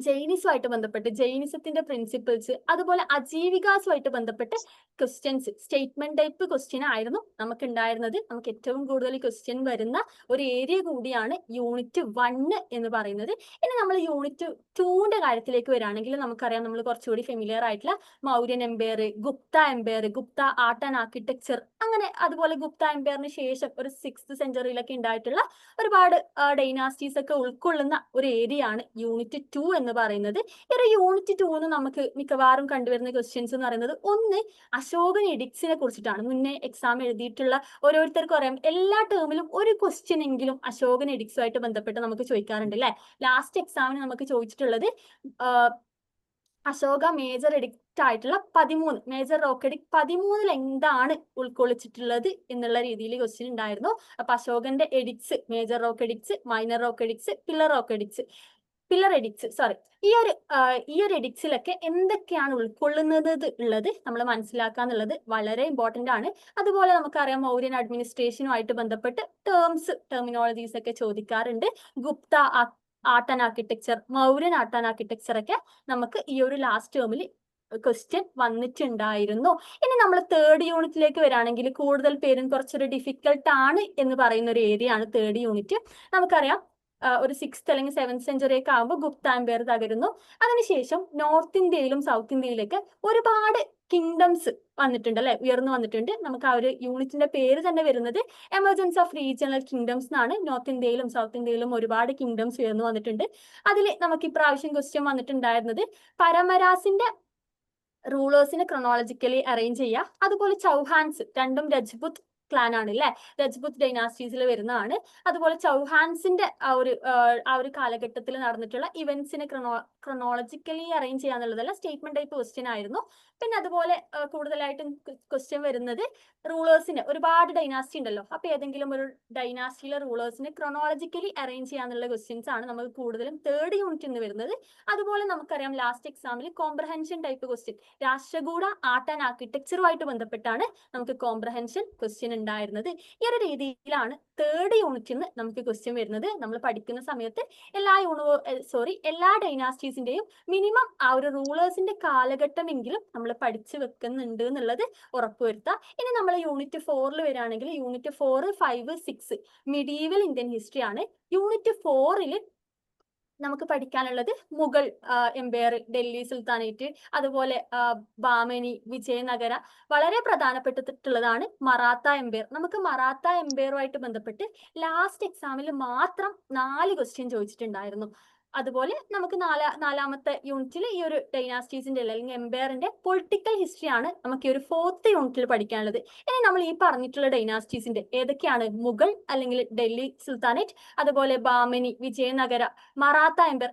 ജൈനിസമായിട്ട് ബന്ധപ്പെട്ട് ജൈനിസത്തിന്റെ പ്രിൻസിപ്പിൾസ്, അതുപോലെ അജീവികാസുമായിട്ട് ബന്ധപ്പെട്ട് ക്വസ്റ്റ്യൻസ്, സ്റ്റേറ്റ്മെന്റ് ടൈപ്പ് ക്വസ്റ്റ്യൻ ആയിരുന്നു നമുക്ക് ഉണ്ടായിരുന്നത്. നമുക്ക് ഏറ്റവും കൂടുതൽ ക്വസ്റ്റ്യൻ വരുന്ന ഒരു ഏരിയ കൂടിയാണ് യൂണിറ്റ് 1 എന്ന് പറയുന്നത്. ഇനി നമ്മൾ യൂണിറ്റ് 2ന്റെ കാര്യത്തിലേക്ക് വരികയാണെങ്കിൽ നമുക്കറിയാം, നമ്മൾ കുറച്ചുകൂടി ഫെമിലിയർ ആയിട്ടുള്ള Mauryan empire, Gupta empire, Gupta art and architecture, അങ്ങനെ അതുപോലെ ഗുപ്ത എംപയറിന് ശേഷം ഒരു 6th സെഞ്ചുറിയിലൊക്കെ ഉണ്ടായിട്ടുള്ള ഒരുപാട് ഡൈനാസ്റ്റീസ് ഒക്കെ ഉൾക്കൊള്ളുന്ന ഒരു ഏരിയ ആണ് യൂണിറ്റ് 2 എന്ന് പറയുന്നത്. ഈ ഒരു യൂണിറ്റ് 2 നമുക്ക് മിക്കവാറും കണ്ടുവരുന്ന ക്വസ്റ്റ്യൻസ് എന്ന് പറയുന്നത്, ഒന്ന് അശോകൻ എഡിക്സിനെ കുറിച്ചിട്ടാണ്. മുന്നേ എക്സാം എഴുതിയിട്ടുള്ള ഓരോരുത്തർക്കും അറിയാം, എല്ലാ ടേമിലും ഒരു ക്വസ്റ്റ്യൻ എങ്കിലും അശോകൻ എഡിക്സുമായിട്ട് ബന്ധപ്പെട്ട് നമുക്ക് ചോദിക്കാറുണ്ട് അല്ലെ. ലാസ്റ്റ് എക്സാമിന് നമുക്ക് ചോദിച്ചിട്ടുള്ളത് അശോക മേജർ എഡിക്റ്റ് ആയിട്ടുള്ള 13 മേജർ റോക്ക് എഡിക്റ്റ് 13 എന്താണ് ഉൾക്കൊള്ളിച്ചിട്ടുള്ളത് എന്നുള്ള രീതിയിൽ ക്വസ്റ്റ്യൻ ഉണ്ടായിരുന്നു. അപ്പൊ അശോകന്റെ edicts, major rock edicts, minor rock edicts, pillar edicts sorry, ഈ ഒരു എഡിക്സിലൊക്കെ എന്തൊക്കെയാണ് ഉൾക്കൊള്ളുന്നത് ഉള്ളത് നമ്മൾ മനസ്സിലാക്കാന്നുള്ളത് വളരെ ഇമ്പോർട്ടന്റ് ആണ്. അതുപോലെ നമുക്കറിയാം, മൗര്യൻ അഡ്മിനിസ്ട്രേഷനുമായിട്ട് ബന്ധപ്പെട്ട് ടെർമിനോളജീസ് ഒക്കെ ചോദിക്കാറുണ്ട്. Gupta art and architecture, Mauryan art and architecture ഒക്കെ നമുക്ക് ഈ ഒരു ലാസ്റ്റ് ടേമിൽ ക്വസ്റ്റ്യൻ വന്നിട്ടുണ്ടായിരുന്നു. ഇനി നമ്മൾ 3rd യൂണിറ്റിലേക്ക് വരികയാണെങ്കിൽ കൂടുതൽ പേരും കുറച്ചൊരു ഡിഫിക്കൽട്ട് ആണ് എന്ന് പറയുന്ന ഒരു ഏരിയ ആണ് 3rd യൂണിറ്റ്. നമുക്കറിയാം, ഒരു 6th അല്ലെങ്കിൽ 7th സെഞ്ചുറി ഒക്കെ ആകുമ്പോൾ ഗുപ്ത എംപയർ തകരുന്നു. അതിനുശേഷം നോർത്ത് ഇന്ത്യയിലും സൗത്ത് ഇന്ത്യയിലൊക്കെ ഒരുപാട് കിങ്ഡംസ് വന്നിട്ടുണ്ട് അല്ലെ, ഉയർന്നു വന്നിട്ടുണ്ട്. നമുക്ക് ആ ഒരു യൂണിറ്റിന്റെ പേര് തന്നെ വരുന്നത് എമർജൻസ് ഓഫ് റീജിയണൽ കിങ്ഡംസ് എന്നാണ്. നോർത്ത് ഇന്ത്യയിലും സൗത്ത് ഇന്ത്യയിലും ഒരുപാട് കിങ്ഡംസ് ഉയർന്നു വന്നിട്ടുണ്ട്. അതിൽ നമുക്ക് ഇപ്രാവശ്യം ക്വസ്റ്റ്യൻ വന്നിട്ടുണ്ടായിരുന്നത് പരമരാസിന്റെ റൂളേഴ്സിനെ ക്രൊണോളജിക്കലി അറേഞ്ച് ചെയ്യുക. അതുപോലെ ചൗഹാൻസ്, രണ്ടും രജ്പുത് ക്ലാൻ ആണ് അല്ലെ, രജ്പുത് ഡൈനാസ്റ്റീസിൽ വരുന്നതാണ്. അതുപോലെ ചൗഹാൻസിന്റെ ആ ഒരു കാലഘട്ടത്തിൽ നടന്നിട്ടുള്ള ഇവന്റ്സിനെ ക്രൊണോളജിക്കലി അറേഞ്ച് ചെയ്യാന്നുള്ളതല്ല, സ്റ്റേറ്റ്മെന്റ് ടൈപ്പ് ക്വസ്റ്റ്യൻ ആയിരുന്നു. പിന്നെ അതുപോലെ കൂടുതലായിട്ടും ക്വസ്റ്റ്യൻ വരുന്നത് റൂളേഴ്സിന്, ഒരുപാട് ഡൈനാസ്റ്റി ഉണ്ടല്ലോ, അപ്പൊ ഏതെങ്കിലും ഒരു ഡൈനാസ്റ്റിയിലെ റൂളേഴ്സിനെ ക്രൊണോളജിക്കലി അറേഞ്ച് ചെയ്യാന്നുള്ള ക്വസ്റ്റ്യൻസ് ആണ് നമുക്ക് കൂടുതലും 3rd യൂണിറ്റിൽ നിന്ന് വരുന്നത്. അതുപോലെ നമുക്കറിയാം, ലാസ്റ്റ് എക്സാമിൽ comprehension type question, Rashtrakuta art and ആർക്കിടെക്ചറുമായിട്ട് ബന്ധപ്പെട്ടാണ് നമുക്ക് കോംപ്രഹെൻഷൻ ക്വസ്റ്റ്യൻ ഉണ്ടായിരുന്നത്. ഈ ഒരു രീതിയിലാണ് 3rd യൂണിറ്റിൽ നിന്ന് നമുക്ക് ക്വസ്റ്റ്യൻ വരുന്നത്. നമ്മൾ പഠിക്കുന്ന സമയത്ത് എല്ലാ ഡൈനാസ്റ്റീസിന്റെയും മിനിമം ആ ഒരു റൂളേഴ്സിന്റെ കാലഘട്ടമെങ്കിലും നമ്മൾ പഠിച്ചു വെക്കുന്നുണ്ട് എന്നുള്ളത് ഉറപ്പുവരുത്തുക. ഇനി നമ്മൾ യൂണിറ്റ് 4 വരികയാണെങ്കിൽ യൂണിറ്റ് 4, 5, 6 മിഡീവൽ ഇന്ത്യൻ ഹിസ്റ്ററി ആണ്. യൂണിറ്റ് 4 നമുക്ക് പഠിക്കാനുള്ളത് മുഗൾ എംപയർ, ഡൽഹി സുൽത്താനേറ്റ്, അതുപോലെ ബാമനി, വിജയനഗര, വളരെ പ്രധാനപ്പെട്ടിട്ടുള്ളതാണ് മറാത്ത എംപയർ. നമുക്ക് മറാത്ത എംപയറുമായിട്ട് ബന്ധപ്പെട്ട് ലാസ്റ്റ് എക്സാമിൽ മാത്രം 4 ക്വസ്റ്റ്യൻ ചോദിച്ചിട്ടുണ്ടായിരുന്നു. അതുപോലെ നമുക്ക് നാലാമത്തെ യൂണിറ്റിൽ ഈ ഒരു ഡൈനാസ്റ്റീസിന്റെ അല്ലെങ്കിൽ എംപയറിന്റെ പൊളിറ്റിക്കൽ ഹിസ്റ്ററി ആണ് നമുക്ക് ഈ ഒരു 4th യൂണിറ്റിൽ പഠിക്കാനുള്ളത്. ഇനി നമ്മൾ ഈ പറഞ്ഞിട്ടുള്ള ഡൈനാസ്റ്റീസിന്റെ ഏതൊക്കെയാണ്, മുഗൾ അല്ലെങ്കിൽ ഡൽഹി സുൽത്താനേറ്റ്, അതുപോലെ ബാമനി, വിജയനഗര, മറാത്ത എംപയർ,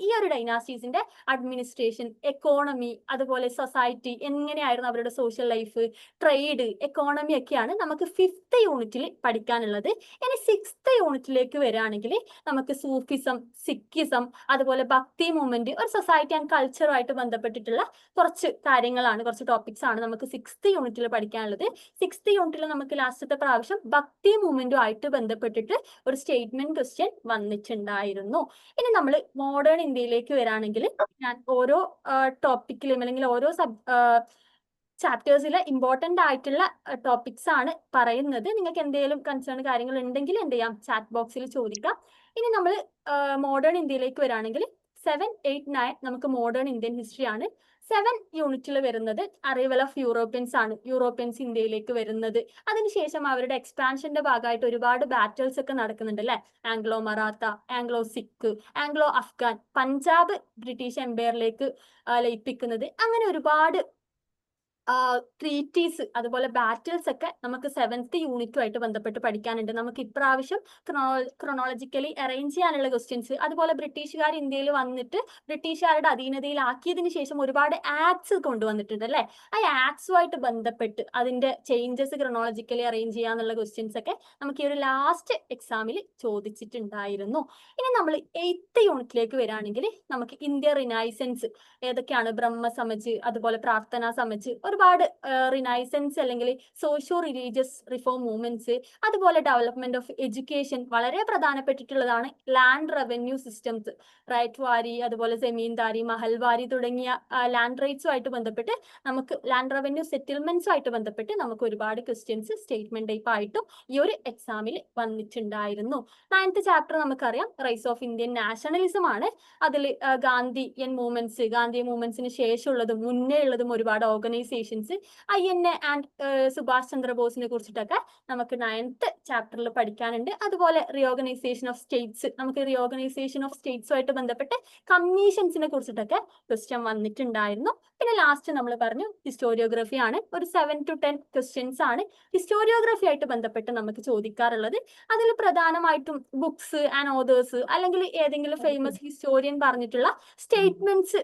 ഈ ഒരു ഡൈനാസ്റ്റീസിന്റെ അഡ്മിനിസ്ട്രേഷൻ, എക്കോണമി, അതുപോലെ സൊസൈറ്റി, എങ്ങനെയായിരുന്നു അവരുടെ സോഷ്യൽ ലൈഫ്, ട്രേഡ്, എക്കോണമി ഒക്കെയാണ് നമുക്ക് 5th യൂണിറ്റിൽ പഠിക്കാനുള്ളത്. ഇനി 6th യൂണിറ്റിലേക്ക് വരികയാണെങ്കിൽ നമുക്ക് സൂഫിസം, സിഖിസം, അതുപോലെ ഭക്തി മൂവ്മെന്റ്, ഒരു സൊസൈറ്റി ആൻഡ് കൾച്ചറുമായിട്ട് ബന്ധപ്പെട്ടിട്ടുള്ള കുറച്ച് കാര്യങ്ങളാണ്, കുറച്ച് ടോപ്പിക്സ് ആണ് നമുക്ക് 6th യൂണിറ്റിൽ പഠിക്കാനുള്ളത്. 6th യൂണിറ്റിൽ നമുക്ക് ലാസ്റ്റത്തെ പ്രാവശ്യം ഭക്തി മൂവ്മെന്റുമായിട്ട് ബന്ധപ്പെട്ടിട്ട് ഒരു സ്റ്റേറ്റ്മെന്റ് ക്വസ്റ്റ്യൻ വന്നിട്ടുണ്ടായിരുന്നു. ഇനി നമ്മൾ മോഡേൺ ഇന്ത്യയിലേക്ക് വരികയാണെങ്കിൽ ഞാൻ ഓരോ ടോപ്പിക്കിലും അല്ലെങ്കിൽ ഓരോ ചാപ്റ്റേഴ്സിലെ ഇമ്പോർട്ടന്റ് ആയിട്ടുള്ള ടോപ്പിക്സ് ആണ് പറയുന്നത്. നിങ്ങൾക്ക് എന്തെങ്കിലും കൺസേൺ കാര്യങ്ങൾ ഉണ്ടെങ്കിൽ എന്ത് ചെയ്യാം, ചാറ്റ് ബോക്സിൽ ചോദിക്കാം. ഇനി നമ്മൾ മോഡേൺ ഇന്ത്യയിലേക്ക് വരികയാണെങ്കിൽ 7, 8, 9 നമുക്ക് മോഡേൺ ഇന്ത്യൻ ഹിസ്റ്ററി ആണ്. 7 യൂണിറ്റിൽ വരുന്നത് അറൈവൽ ഓഫ് യൂറോപ്യൻസ് ആണ്, യൂറോപ്യൻസ് ഇന്ത്യയിലേക്ക് വരുന്നത്. അതിനുശേഷം അവരുടെ എക്സ്പാൻഷന്റെ ഭാഗമായിട്ട് ഒരുപാട് ബാറ്റിൽസ് ഒക്കെ നടക്കുന്നുണ്ട് അല്ലെ, Anglo Maratha, Anglo Sikh, Anglo Afghan, Punjab British എംപയറിലേക്ക് ലയിപ്പിക്കുന്നത്, അങ്ങനെ ഒരുപാട് ട്രീറ്റീസ്, അതുപോലെ ബാറ്റിൽസ് ഒക്കെ നമുക്ക് 7th യൂണിറ്റുമായിട്ട് ബന്ധപ്പെട്ട് പഠിക്കാനുണ്ട്. നമുക്ക് ഇപ്രാവശ്യം ക്രൊണോളജിക്കലി അറേഞ്ച് ചെയ്യാനുള്ള ക്വസ്റ്റ്യൻസ്, അതുപോലെ ബ്രിട്ടീഷുകാർ ഇന്ത്യയിൽ വന്നിട്ട് ബ്രിട്ടീഷുകാരുടെ അധീനതയിലാക്കിയതിനു ശേഷം ഒരുപാട് ആക്ട്സ് കൊണ്ടുവന്നിട്ടുണ്ട് അല്ലെ, ആ ആക്ട്സുമായിട്ട് ബന്ധപ്പെട്ട് അതിന്റെ ചേഞ്ചസ് ക്രൊണോളജിക്കലി അറേഞ്ച് ചെയ്യാന്നുള്ള ക്വസ്റ്റ്യൻസ് ഒക്കെ നമുക്ക് ഈ ഒരു ലാസ്റ്റ് എക്സാമിൽ ചോദിച്ചിട്ടുണ്ടായിരുന്നു. ഇനി നമ്മൾ 8th യൂണിറ്റിലേക്ക് വരികയാണെങ്കിൽ നമുക്ക് ഇന്ത്യ റിനൈസൻസ്, ഏതൊക്കെയാണ് ബ്രഹ്മ സമജ്, അതുപോലെ പ്രാർത്ഥനാ സമജ്, ഒരുപാട് റിനൈസൻസ് അല്ലെങ്കിൽ സോഷ്യോ റിലീജിയസ് റിഫോം മൂവ്മെന്റ്സ്, അതുപോലെ ഡെവലപ്മെന്റ് ഓഫ് എഡ്യൂക്കേഷൻ, വളരെ പ്രധാനപ്പെട്ടിട്ടുള്ളതാണ് ലാൻഡ് റവന്യൂ സിസ്റ്റംസ്, റൈറ്റ് വാരി, അതുപോലെ ജമീന്ദാരി, മഹൽവാരി തുടങ്ങിയ ലാൻഡ് റൈറ്റ്സുമായിട്ട് ബന്ധപ്പെട്ട് നമുക്ക് ലാൻഡ് റവന്യൂ സെറ്റിൽമെന്റ്സുമായിട്ട് ബന്ധപ്പെട്ട് നമുക്ക് ഒരുപാട് ക്വസ്റ്റ്യൻസ് സ്റ്റേറ്റ്മെന്റ് ടൈപ്പ് ആയിട്ടും ഈ ഒരു എക്സാമിൽ വന്നിട്ടുണ്ടായിരുന്നു. 9th ചാപ്റ്റർ നമുക്കറിയാം റൈസ് ഓഫ് ഇന്ത്യൻ നാഷണലിസം ആണ്. അതിൽ ഗാന്ധി മൂവ്മെന്റ്സിന് ശേഷമുള്ളതും മുന്നേ ഉള്ളതും ഒരുപാട് ഓർഗനൈസേഷൻസ്, INA ആൻഡ് സുഭാഷ് ചന്ദ്രബോസിനെ കുറിച്ചിട്ടൊക്കെ നമുക്ക് 9th ചാപ്റ്ററിൽ പഠിക്കാനുണ്ട്. അതുപോലെ റിയോർഗനൈസേഷൻ ഓഫ് സ്റ്റേറ്റ്സ്, നമുക്ക് റിയോർഗനൈസേഷൻ ഓഫ് സ്റ്റേറ്റ്സുമായിട്ട് ബന്ധപ്പെട്ട് കമ്മീഷൻസിനെ കുറിച്ചിട്ടൊക്കെ ക്വസ്റ്റ്യൻ വന്നിട്ടുണ്ടായിരുന്നു. പിന്നെ ലാസ്റ്റ് നമ്മൾ പറഞ്ഞു ഹിസ്റ്റോറിയോഗ്രഫി ആണ്. ഒരു 7 to 10 ക്വസ്റ്റ്യൻസ് ആണ് ഹിസ്റ്റോറിയോഗ്രഫി ആയിട്ട് ബന്ധപ്പെട്ട് നമുക്ക് ചോദിക്കാറുള്ളത്. അതിൽ പ്രധാനമായിട്ടും ബുക്സ് ആൻഡ് ഓതേഴ്സ് അല്ലെങ്കിൽ ഏതെങ്കിലും ഫേമസ് ഹിസ്റ്റോറിയൻ പറഞ്ഞിട്ടുള്ള സ്റ്റേറ്റ്മെന്റ്സ്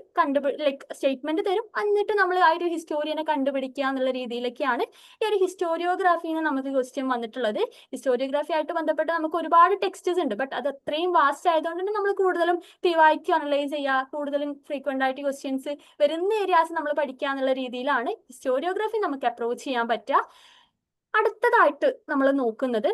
സ്റ്റേറ്റ്മെന്റ് തരും, എന്നിട്ട് നമ്മൾ ആ ഒരു ഹിസ്റ്റോറിയനെ കണ്ടുപിടിക്കുക എന്നുള്ള രീതിയിലൊക്കെയാണ് ഈ ഒരു ഹിസ്റ്റോറിയോഗ്രാഫിന്ന് നമുക്ക് ക്വസ്റ്റ്യൻ വന്നിട്ടുള്ളത്. ഹിസ്റ്റോറിയോഗ്രാഫി ആയിട്ട് ബന്ധപ്പെട്ട് നമുക്ക് ഒരുപാട് ടെക്സ്റ്റ്സ് ഉണ്ട്, ബട്ട് അത് അത്രയും വാസ്റ്റ് ആയതുകൊണ്ട് തന്നെ നമ്മൾ കൂടുതലും PYQ അനലൈസ് ചെയ്യുക, കൂടുതലും ഫ്രീക്വന്റ് ആയിട്ട് ക്വസ്റ്റ്യൻസ് വരുന്ന ഏരിയാസ് നമ്മൾ പഠിക്കുക എന്നുള്ള രീതിയിലാണ് ഹിസ്റ്റോറിയോഗ്രാഫി നമുക്ക് അപ്രോച്ച് ചെയ്യാൻ പറ്റുക. അടുത്തതായിട്ട് നമ്മൾ നോക്കുന്നത്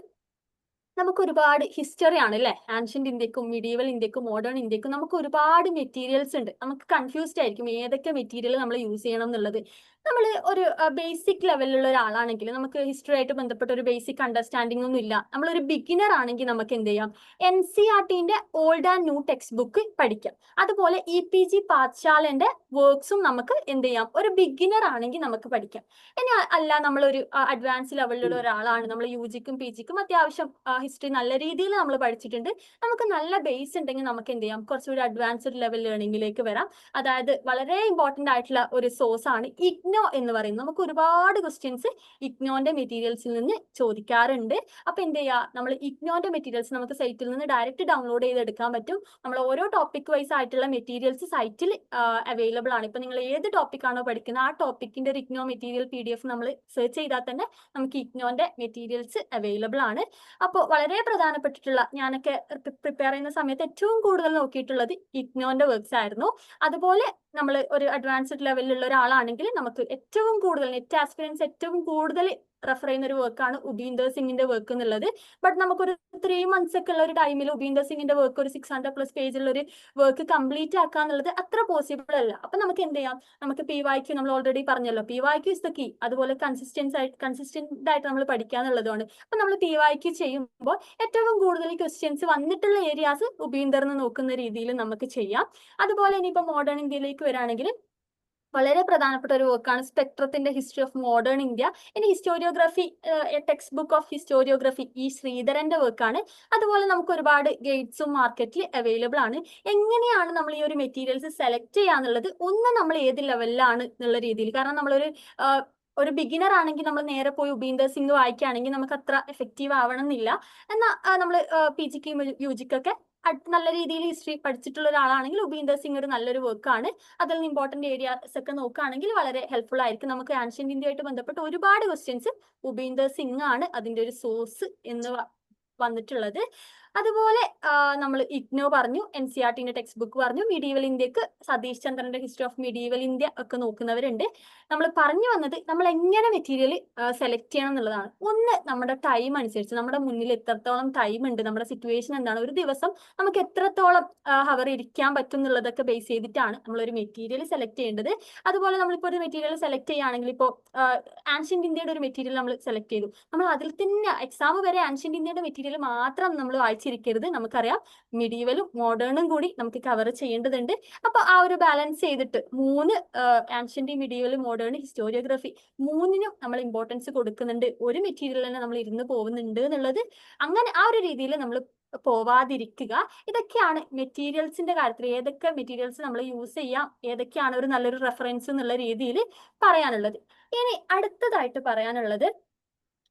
നമുക്ക് ഒരുപാട് ഹിസ്റ്ററി ആണ് അല്ലെ. ആൻഷ്യന്റ് ഇന്ത്യക്കും മിഡീവൽ ഇന്ത്യക്കും മോഡേൺ ഇന്ത്യക്കും നമുക്ക് ഒരുപാട് മെറ്റീരിയൽസ് ഉണ്ട്. നമുക്ക് കൺഫ്യൂസ്ഡ് ആയിരിക്കും ഏതൊക്കെ മെറ്റീരിയൽ നമ്മൾ യൂസ് ചെയ്യണം എന്നുള്ളത്. നമ്മൾ ഒരു ബേസിക് ലെവലിലുള്ള ഒരാളാണെങ്കിൽ നമുക്ക് ഹിസ്റ്ററി ആയിട്ട് ബന്ധപ്പെട്ട ഒരു ബേസിക് അണ്ടർസ്റ്റാൻഡിംഗ് ഒന്നും ഇല്ല, നമ്മളൊരു ബിഗിനർ ആണെങ്കിൽ നമുക്ക് എന്ത് ചെയ്യാം, NCERTന്റെ old and new textbook പഠിക്കാം. അതുപോലെ EPG പാഠശാലന്റെ വർക്ക്സും നമുക്ക് എന്ത് ചെയ്യാം, ഒരു ബിഗിനർ ആണെങ്കിൽ നമുക്ക് പഠിക്കാം. ഇനി അല്ല നമ്മളൊരു അഡ്വാൻസ് ലെവലിലുള്ള ഒരാളാണ്, നമ്മൾ UGക്കും PGക്കും അത്യാവശ്യം ഹിസ്റ്ററി നല്ല രീതിയിൽ നമ്മൾ പഠിച്ചിട്ടുണ്ട്, നമുക്ക് നല്ല ബേസ് ഉണ്ടെങ്കിൽ നമുക്ക് എന്ത് ചെയ്യാം, കുറച്ചുകൂടി അഡ്വാൻസ്ഡ് ലെവൽ ലേണിംഗിലേക്ക് വരാം. അതായത് വളരെ ഇമ്പോർട്ടന്റ് ആയിട്ടുള്ള ഒരു സോഴ്സ് ആണ് IGNO എന്ന് പറയുന്നത്. നമുക്ക് ഒരുപാട് ക്വസ്റ്റ്യൻസ് IGNOന്റെ മെറ്റീരിയൽസിൽ നിന്ന് ചോദിക്കാറുണ്ട്. അപ്പൊ എന്ത് ചെയ്യുക, നമ്മൾ IGNOന്റെ മെറ്റീരിയൽസ് നമുക്ക് സൈറ്റിൽ നിന്ന് ഡയറക്റ്റ് ഡൗൺലോഡ് ചെയ്തെടുക്കാൻ പറ്റും. നമ്മൾ ഓരോ ടോപ്പിക് വൈസ് ആയിട്ടുള്ള മെറ്റീരിയൽസ് സൈറ്റിൽ അവൈലബിൾ ആണ്. ഇപ്പൊ നിങ്ങൾ ഏത് ടോപ്പിക് ആണോ പഠിക്കുന്നത് ആ ടോപ്പിക്കിന്റെ ഒരു IGNO മെറ്റീരിയൽ PDF നമ്മൾ സെർച്ച് ചെയ്താൽ തന്നെ നമുക്ക് IGNOന്റെ മെറ്റീരിയൽസ് അവൈലബിൾ ആണ്. അപ്പോൾ വളരെ പ്രധാനപ്പെട്ടിട്ടുള്ള, ഞാനൊക്കെ പ്രിപ്പയർ ചെയ്യുന്ന സമയത്ത് ഏറ്റവും കൂടുതൽ നോക്കിയിട്ടുള്ളത് IGNOന്റെ വർക്ക്സ് ആയിരുന്നു. അതുപോലെ നമ്മൾ ഒരു അഡ്വാൻസ്ഡ് ലെവലിലുള്ള ഒരാളാണെങ്കിൽ നമുക്ക് ഏറ്റവും കൂടുതൽ നെറ്റ് ആസ്പിരൻസ് ഏറ്റവും കൂടുതൽ റെഫർ ചെയ്യുന്ന ഒരു വർക്കാണ് ഉപീന്ദർ സിംഗിന്റെ വർക്ക് എന്നുള്ളത്. ബട്ട് നമുക്കൊരു 3 months ഒക്കെ ഉള്ള ഒരു ടൈമിൽ ഉപീന്ദർ സിംഗിന്റെ വർക്ക് ഒരു 600+ പേജുള്ള ഒരു വർക്ക് കംപ്ലീറ്റ് ആക്കുക എന്നുള്ളത് അത്ര പോസിബിൾ അല്ല. അപ്പൊ നമുക്ക് എന്ത് ചെയ്യാം, നമുക്ക് PYQ നമ്മൾ ഓൾറെഡി പറഞ്ഞല്ലോ, PYQ ഇസ് ദ കീ. അതുപോലെ കൺസിസ്റ്റന്റ് ആയിട്ട് നമ്മൾ പഠിക്കുക എന്നുള്ളതാണ്. അപ്പൊ നമ്മൾ PYQ ചെയ്യുമ്പോൾ ഏറ്റവും കൂടുതൽ ക്വസ്റ്റ്യൻസ് വന്നിട്ടുള്ള ഏരിയാസ് ഉപീന്ദർന്ന് നോക്കുന്ന രീതിയിൽ നമുക്ക് ചെയ്യാം. അതുപോലെ ഇനിയിപ്പോ മോഡേൺ ഇന്ത്യയിലേക്ക് വരാണെങ്കിൽ വളരെ പ്രധാനപ്പെട്ട ഒരു വർക്കാണ് സ്പെക്ട്രത്തിന്റെ ഹിസ്റ്ററി ഓഫ് മോഡേൺ ഇന്ത്യ. ഇനി historiography, textbook of historiography ശ്രീധരന്റെ വർക്കാണ്. അതുപോലെ നമുക്ക് ഒരുപാട് ഗൈഡ്സും മാർക്കറ്റിൽ അവൈലബിൾ ആണ്. എങ്ങനെയാണ് നമ്മൾ ഈ ഒരു മെറ്റീരിയൽസ് സെലക്ട് ചെയ്യാന്നുള്ളത്, ഒന്ന് നമ്മൾ ഏത് ലെവലിലാണ് എന്നുള്ള രീതിയിൽ, കാരണം നമ്മളൊരു ഒരു ബിഗിനർ ആണെങ്കിൽ നമ്മൾ നേരെ പോയി ഉപീന്ദർ സിംഗ് വായിക്കുകയാണെങ്കിൽ നമുക്ക് അത്ര എഫക്റ്റീവ് ആവണം എന്നില്ല. എന്നാൽ നമ്മൾ PGക്കും UGക്കൊക്കെ നല്ല രീതിയിൽ ഹിസ്റ്ററി പഠിച്ചിട്ടുള്ള ഒരാളാണെങ്കിൽ ഉപീന്ദർ സിംഗ് ഒരു നല്ലൊരു വർക്കാണ്. അതിൽ നിന്ന് ഇമ്പോർട്ടന്റ് ഏരിയാസ് ഒക്കെ നോക്കുകയാണെങ്കിൽ വളരെ ഹെൽപ്ഫുൾ ആയിരിക്കും. നമുക്ക് ആൻഷ്യന്റ് ഇന്ത്യയായിട്ട് ബന്ധപ്പെട്ട് ഒരുപാട് ക്വസ്റ്റ്യൻസ് ഉപീന്ദർ സിംഗ് ആണ് അതിന്റെ ഒരു സോഴ്സ് എന്ന് വന്നിട്ടുള്ളത്. അതുപോലെ നമ്മൾ IGNO പറഞ്ഞു, NCERTന്റെ ടെക്സ്റ്റ് ബുക്ക് പറഞ്ഞു, മിഡീവൽ ഇന്ത്യക്ക് സതീഷ് ചന്ദ്രന്റെ ഹിസ്റ്ററി ഓഫ് മിഡീവൽ ഇന്ത്യ ഒക്കെ നോക്കുന്നവരുണ്ട്. നമ്മൾ പറഞ്ഞു വന്നത് നമ്മൾ എങ്ങനെ മെറ്റീരിയൽ സെലക്ട് ചെയ്യണം എന്നുള്ളതാണ്. ഒന്ന് നമ്മുടെ ടൈം അനുസരിച്ച്, നമ്മുടെ മുന്നിൽ എത്രത്തോളം ടൈം ഉണ്ട്, നമ്മുടെ സിറ്റുവേഷൻ എന്താണ്, ഒരു ദിവസം നമുക്ക് എത്രത്തോളം ഹവർ ഇരിക്കാൻ പറ്റും എന്നുള്ളതൊക്കെ ബേസ് ചെയ്തിട്ടാണ് നമ്മളൊരു മെറ്റീരിയൽ സെലക്ട് ചെയ്യേണ്ടത്. അതുപോലെ നമ്മളിപ്പോൾ ഒരു മെറ്റീരിയൽ സെലക്ട് ചെയ്യുകയാണെങ്കിൽ, ഇപ്പോൾ ആൻഷ്യന്റ് ഇന്ത്യയുടെ ഒരു മെറ്റീരിയൽ നമ്മൾ സെലക്ട് ചെയ്തു, നമ്മൾ അതിൽ തന്നെ എക്സാം വരെ ആൻഷ്യന്റ് ഇന്ത്യയുടെ മെറ്റീരിയൽ മാത്രം നമ്മൾ വായിച്ചിരിക്കരുത്. നമുക്കറിയാം മിഡീവലും മോഡേണും കൂടി നമുക്ക് കവർ ചെയ്യേണ്ടതുണ്ട്. അപ്പൊ ആ ഒരു ബാലൻസ് ചെയ്തിട്ട് 3 ആൻഷ്യന്റ്, മിഡീവൽ, മോഡേൺ, ഹിസ്റ്റോറിയോഗ്രഫി 3നും നമ്മൾ ഇമ്പോർട്ടൻസ് കൊടുക്കുന്നുണ്ട്. ഒരു മെറ്റീരിയൽ തന്നെ നമ്മൾ ഇരുന്ന് പോകുന്നുണ്ട് എന്നുള്ളത്, അങ്ങനെ ആ ഒരു രീതിയിൽ നമ്മൾ പോവാതിരിക്കുക. ഇതൊക്കെയാണ് മെറ്റീരിയൽസിന്റെ കാര്യത്തിൽ ഏതൊക്കെ മെറ്റീരിയൽസ് നമ്മൾ യൂസ് ചെയ്യാം, ഏതൊക്കെയാണ് ഒരു നല്ലൊരു റെഫറൻസ് എന്നുള്ള രീതിയിൽ പറയാനുള്ളത്. ഇനി അടുത്തതായിട്ട് പറയാനുള്ളത്,